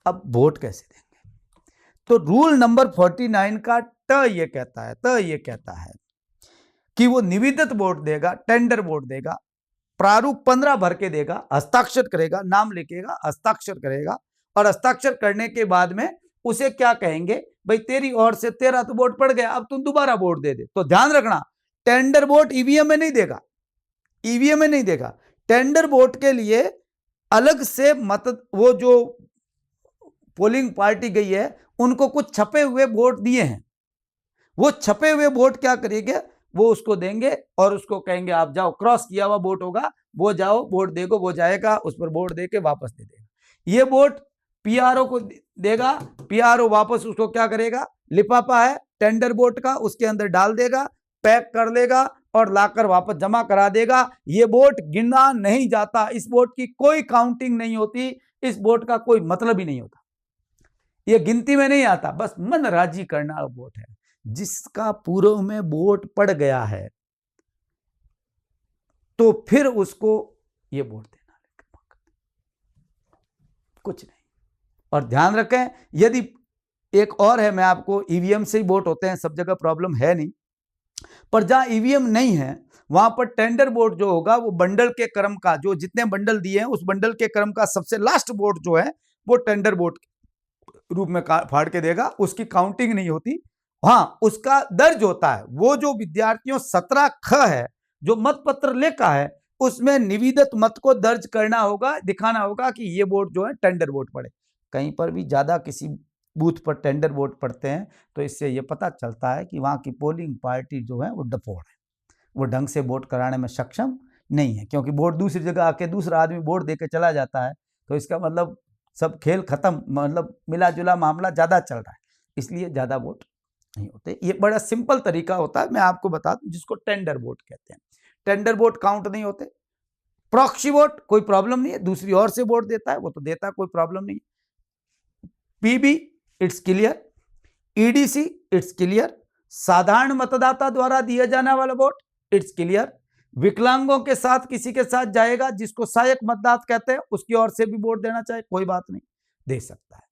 अब वोट कैसे देंगे? तो रूल नंबर 49 का ये कहता है कि वो निवेदित वोट देगा, टेंडर वोट देगा, प्रारूप 15 भर के देगा, हस्ताक्षर करेगा, नाम लिखेगा, हस्ताक्षर करेगा, और हस्ताक्षर करने के बाद में उसे क्या कहेंगे, भाई तेरी ओर से तेरा तो वोट पड़ गया, अब तुम दोबारा वोट दे दे। तो ध्यान रखना, टेंडर वोट ईवीएम में नहीं देगा, ईवीएम में नहीं देगा। टेंडर वोट के लिए अलग से वो जो पोलिंग पार्टी गई है उनको कुछ छपे हुए वोट दिए हैं, वो छपे हुए वोट क्या करेंगे, वो उसको देंगे और उसको कहेंगे आप जाओ, क्रॉस किया हुआ वोट होगा, वो जाओ वोट देगो, वो जाएगा, उस पर वोट दे के वापस दे देगा। ये वोट पीआरओ को देगा, पीआरओ वापस उसको क्या करेगा, लिफाफा है टेंडर बोर्ड का, उसके अंदर डाल देगा, पैक कर लेगा और लाकर वापस जमा करा देगा। ये वोट गिना नहीं जाता, इस वोट की कोई काउंटिंग नहीं होती, इस वोट का कोई मतलब ही नहीं होता, ये गिनती में नहीं आता, बस मन राजी करना वोट है। जिसका पूर्व में वोट पड़ गया है तो फिर उसको ये वोट देना, कुछ नहीं। और ध्यान रखें, यदि एक और है, मैं आपको ईवीएम से ही वोट होते हैं, सब जगह प्रॉब्लम है नहीं, पर जहां ईवीएम नहीं है वहां पर टेंडर वोट जो होगा वो बंडल के क्रम का, जो जितने बंडल दिए हैं उस बंडल के क्रम का सबसे लास्ट वोट जो है वो टेंडर वोट रूप में फाड़ के देगा, उसकी काउंटिंग नहीं होती। हाँ, उसका दर्ज होता है, वो जो विद्यार्थियों 17 ख है जो मत पत्र लेखा है उसमें निविदत मत को दर्ज करना होगा, दिखाना होगा कि ये वोट जो है टेंडर वोट पड़े। कहीं पर भी ज्यादा किसी बूथ पर टेंडर वोट पड़ते हैं तो इससे ये पता चलता है कि वहां की पोलिंग पार्टी जो है वो डफोड़ है, वो ढंग से वोट कराने में सक्षम नहीं है, क्योंकि वोट दूसरी जगह आके दूसरा आदमी वोट दे के चला जाता है, तो इसका मतलब सब खेल खत्म, मतलब मिला जुला मामला ज्यादा चल रहा है, इसलिए ज्यादा वोट नहीं होते। ये बड़ा सिंपल तरीका होता है, मैं आपको बता दूं, जिसको टेंडर वोट कहते हैं। टेंडर वोट काउंट नहीं होते। प्रॉक्सी वोट कोई प्रॉब्लम नहीं है, दूसरी ओर से वोट देता है वो तो देता है, कोई प्रॉब्लम नहीं है। PB it's clear, EDC it's clear, साधारण मतदाता द्वारा दिया जाने वाला वोट इट्स क्लियर, विकलांगों के साथ किसी के साथ जाएगा जिसको सहायक मतदाता कहते हैं उसकी ओर से भी वोट देना चाहे कोई बात नहीं, दे सकता है।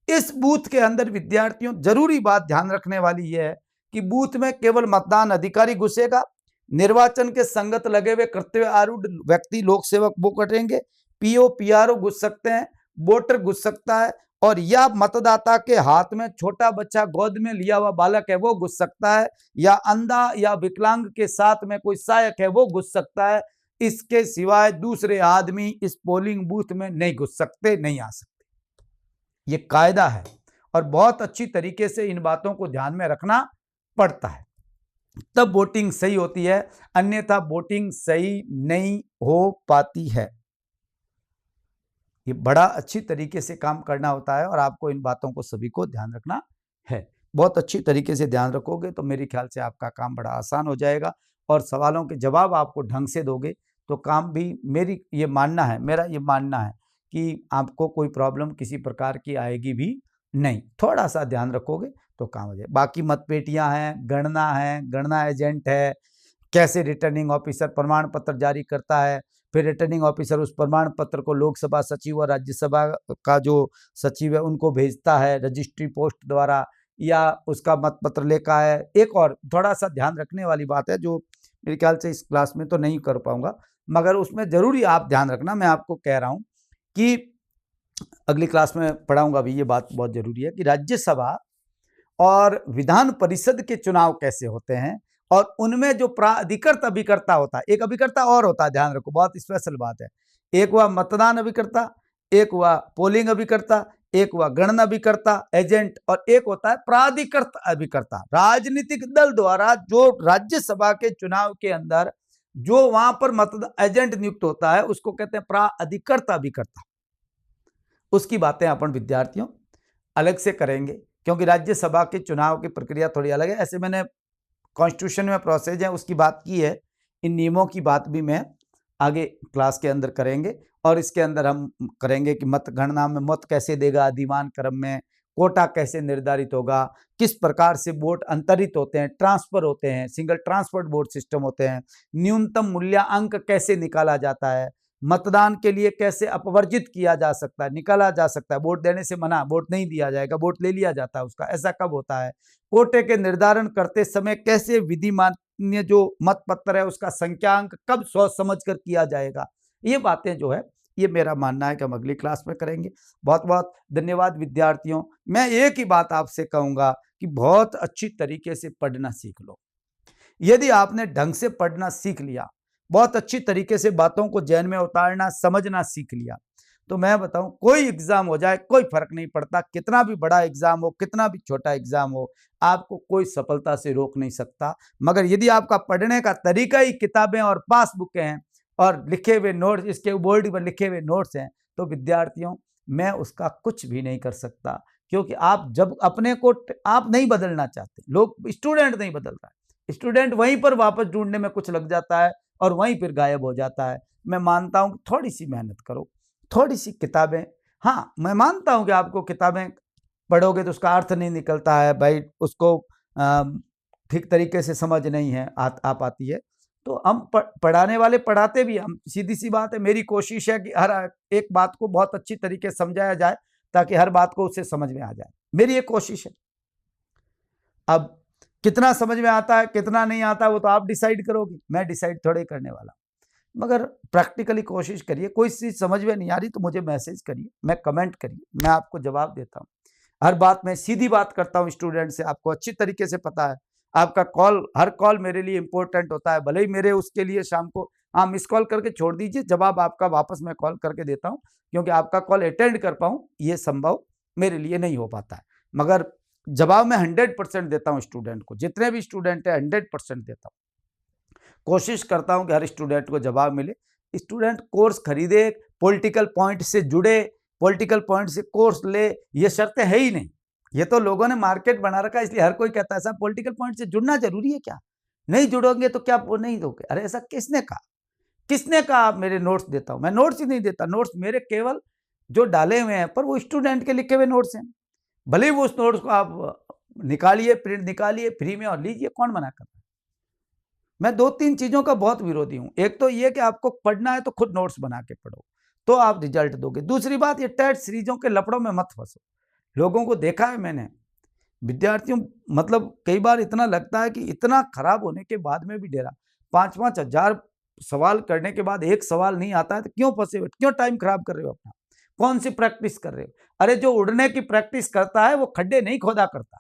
इस बूथ के अंदर विद्यार्थियों जरूरी बात ध्यान रखने वाली यह है कि बूथ में केवल मतदान अधिकारी घुसेगा, निर्वाचन के संगत लगे हुए कर्तव्य आरूढ़ व्यक्ति लोक सेवक वो कटेंगे, पीओ पीआरओ घुस सकते हैं, वोटर घुस सकता है, और या मतदाता के हाथ में छोटा बच्चा गोद में लिया हुआ बालक है वो घुस सकता है, या अंधा या विकलांग के साथ में कोई सहायक है वो घुस सकता है। इसके सिवाय दूसरे आदमी इस पोलिंग बूथ में नहीं घुस सकते, नहीं आ सकते, ये कायदा है और बहुत अच्छी तरीके से इन बातों को ध्यान में रखना पड़ता है, तब वोटिंग सही होती है, अन्यथा वोटिंग सही नहीं हो पाती है। ये बड़ा अच्छी तरीके से काम करना होता है और आपको इन बातों को सभी को ध्यान रखना है। बहुत अच्छी तरीके से ध्यान रखोगे तो मेरे ख्याल से आपका काम बड़ा आसान हो जाएगा और सवालों के जवाब आपको ढंग से दोगे तो काम भी, मेरा ये मानना है कि आपको कोई प्रॉब्लम किसी प्रकार की आएगी भी नहीं। थोड़ा सा ध्यान रखोगे तो काम हो जाए। बाकी मतपेटियां हैं, गणना है, गणना एजेंट है, कैसे रिटर्निंग ऑफिसर प्रमाण पत्र जारी करता है, फिर रिटर्निंग ऑफिसर उस प्रमाण पत्र को लोकसभा सचिव और राज्यसभा का जो सचिव है उनको भेजता है रजिस्ट्री पोस्ट द्वारा, या उसका मत पत्र लेखा है। एक और थोड़ा सा ध्यान रखने वाली बात है जो मेरे ख्याल से इस क्लास में तो नहीं कर पाऊंगा, मगर उसमें जरूरी आप ध्यान रखना, मैं आपको कह रहा हूं कि अगली क्लास में पढ़ाऊंगा भी, ये बात बहुत जरूरी है कि राज्यसभा और विधान परिषद के चुनाव कैसे होते हैं और उनमें जो प्राधिकृत अभिकर्ता होता है, एक अभिकर्ता और होता है, ध्यान रखो, बहुत स्पेशल बात है। एक हुआ मतदान अभिकर्ता, एक हुआ पोलिंग अभिकर्ता, एक हुआ गणना अभिकर्ता एजेंट, और एक होता है प्राधिकृत अभिकर्ता। राजनीतिक दल द्वारा जो राज्यसभा के चुनाव के अंदर जो वहां पर मतदान एजेंट नियुक्त होता है उसको कहते हैं प्राधिकृत अभिकर्ता। उसकी बातें अपन विद्यार्थियों अलग से करेंगे क्योंकि राज्यसभा के चुनाव की प्रक्रिया थोड़ी अलग है। ऐसे मैंने कॉन्स्टिट्यूशन में प्रोसेस है उसकी बात की है, इन नियमों की बात भी मैं आगे क्लास के अंदर करेंगे और इसके अंदर हम करेंगे कि मत गणना में मत कैसे देगा, अधिमान क्रम में कोटा कैसे निर्धारित होगा, किस प्रकार से वोट अंतरित होते हैं, ट्रांसफर होते हैं, सिंगल ट्रांसफर वोट सिस्टम होते हैं, न्यूनतम मूल्यांक कैसे निकाला जाता है, मतदान के लिए कैसे अपवर्जित किया जा सकता है, निकाला जा सकता है, वोट देने से मना, वोट नहीं दिया जाएगा, वोट ले लिया जाता है उसका, ऐसा कब होता है, कोटे के निर्धारण करते समय कैसे विधिमान्य जो मत पत्र है उसका संख्यांक कब सोच समझ कर किया जाएगा। ये बातें जो है ये मेरा मानना है कि हम अगली क्लास में करेंगे। बहुत बहुत धन्यवाद विद्यार्थियों। मैं एक ही बात आपसे कहूँगा कि बहुत अच्छी तरीके से पढ़ना सीख लो। यदि आपने ढंग से पढ़ना सीख लिया, बहुत अच्छी तरीके से बातों को जहन में उतारना समझना सीख लिया, तो मैं बताऊं कोई एग्जाम हो जाए कोई फर्क नहीं पड़ता, कितना भी बड़ा एग्जाम हो कितना भी छोटा एग्जाम हो, आपको कोई सफलता से रोक नहीं सकता। मगर यदि आपका पढ़ने का तरीका ही किताबें और पासबुक हैं और लिखे हुए नोट्स, इसके बोर्ड पर लिखे हुए नोट्स हैं, तो विद्यार्थियों मैं उसका कुछ भी नहीं कर सकता, क्योंकि आप जब अपने को आप नहीं बदलना चाहते, लोग स्टूडेंट नहीं बदल रहा है, स्टूडेंट वहीं पर वापस ढूंढने में कुछ लग जाता है और वहीं फिर गायब हो जाता है। मैं मानता हूँ थोड़ी सी मेहनत करो, थोड़ी सी किताबें, हाँ मैं मानता हूँ कि आपको किताबें पढ़ोगे तो उसका अर्थ नहीं निकलता है भाई, उसको ठीक तरीके से समझ नहीं है आ पाती है, तो हम पढ़ाने वाले पढ़ाते भी, हम सीधी सी बात है, मेरी कोशिश है कि हर एक बात को बहुत अच्छी तरीके से समझाया जाए ताकि हर बात को उससे समझ में आ जाए, मेरी एक कोशिश है। अब कितना समझ में आता है कितना नहीं आता वो तो आप डिसाइड करोगे, मैं डिसाइड थोड़े करने वाला, मगर प्रैक्टिकली कोशिश करिए। कोई चीज़ समझ में नहीं आ रही तो मुझे मैसेज करिए, मैं कमेंट करिए, मैं आपको जवाब देता हूँ। हर बात में सीधी बात करता हूँ स्टूडेंट से, आपको अच्छी तरीके से पता है। आपका कॉल, हर कॉल मेरे लिए इंपॉर्टेंट होता है, भले ही मेरे उसके लिए शाम को हाँ मिस कॉल करके छोड़ दीजिए, जवाब आपका वापस मैं कॉल करके देता हूँ, क्योंकि आपका कॉल अटेंड कर पाऊँ ये संभव मेरे लिए नहीं हो पाता है, मगर जवाब मैं 100% देता हूँ स्टूडेंट को, जितने भी स्टूडेंट है 100% देता हूँ। कोशिश करता हूँ कि हर स्टूडेंट को जवाब मिले। स्टूडेंट कोर्स खरीदे, पॉलिटिकल पॉइंट से जुड़े, पॉलिटिकल पॉइंट से कोर्स ले, ये शर्तें है ही नहीं। ये तो लोगों ने मार्केट बना रखा है, इसलिए हर कोई कहता है साहब पॉलिटिकल पॉइंट से जुड़ना जरूरी है क्या, नहीं जुड़ोगे तो क्या वो नहीं दोगे। अरे ऐसा किसने कहा, किसने कहा आप मेरे नोट्स देता हूं, मैं नोट्स ही नहीं देता। नोट्स मेरे केवल जो डाले हुए हैं पर वो स्टूडेंट के लिखे हुए नोट्स हैं, भले ही वो उस नोट्स को आप निकालिए, प्रिंट निकालिए फ्री में और लीजिए, कौन मना कर रहा है। मैं 2-3 चीज़ों का बहुत विरोधी हूँ। एक तो ये कि आपको पढ़ना है तो खुद नोट्स बना के पढ़ो, तो आप रिजल्ट दोगे। दूसरी बात, ये टेट सीरीजों के लफड़ों में मत फंसो। लोगों को देखा है मैंने, विद्यार्थियों मतलब कई बार इतना लगता है कि इतना खराब होने के बाद में भी डेरा, 5-5 हज़ार सवाल करने के बाद एक सवाल नहीं आता है तो क्यों फंसे हो, क्यों टाइम खराब कर रहे हो अपना, कौन सी प्रैक्टिस कर रहे हो। अरे जो उड़ने की प्रैक्टिस करता है वो खड्डे नहीं खोदा करता।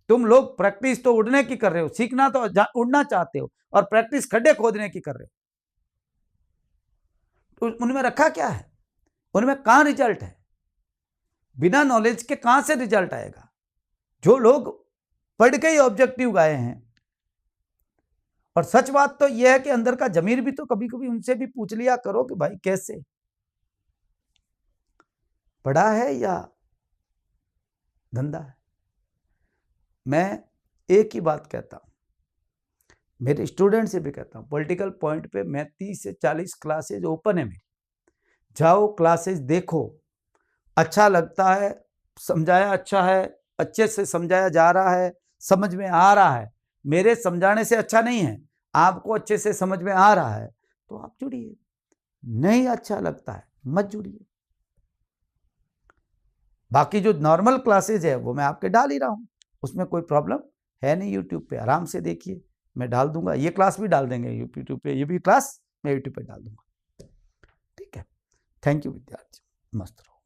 तुम लोग प्रैक्टिस तो उड़ने की कर रहे हो, सीखना तो उड़ना चाहते हो, और प्रैक्टिस खड्डे खोदने की कर रहे हो। तो उनमें रखा क्या है, उनमें कहां रिजल्ट है, बिना नॉलेज के कहां से रिजल्ट आएगा। जो लोग पढ़ के ही ऑब्जेक्टिव गए हैं, और सच बात तो यह है कि अंदर का जमीर भी तो कभी कभी उनसे भी पूछ लिया करो कि भाई कैसे पढ़ा है या धंधा है। मैं एक ही बात कहता हूं, मेरे स्टूडेंट से भी कहता हूं, पॉलिटिकल पॉइंट पे मैं 30 से 40 क्लासेज ओपन है मेरी, जाओ क्लासेज देखो, अच्छा लगता है, समझाया अच्छा है, अच्छे से समझाया जा रहा है, समझ में आ रहा है, मेरे समझाने से अच्छा नहीं है, आपको अच्छे से समझ में आ रहा है तो आप जुड़िए, नहीं अच्छा लगता है मत जुड़िए। बाकी जो नॉर्मल क्लासेज है वो मैं आपके डाल ही रहा हूँ, उसमें कोई प्रॉब्लम है नहीं। यूट्यूब पे आराम से देखिए, मैं डाल दूंगा, ये क्लास भी डाल देंगे यूट्यूब पे, ये भी क्लास मैं यूट्यूब पे डाल दूंगा। ठीक है, थैंक यू विद्यार्थी, मस्त रहो।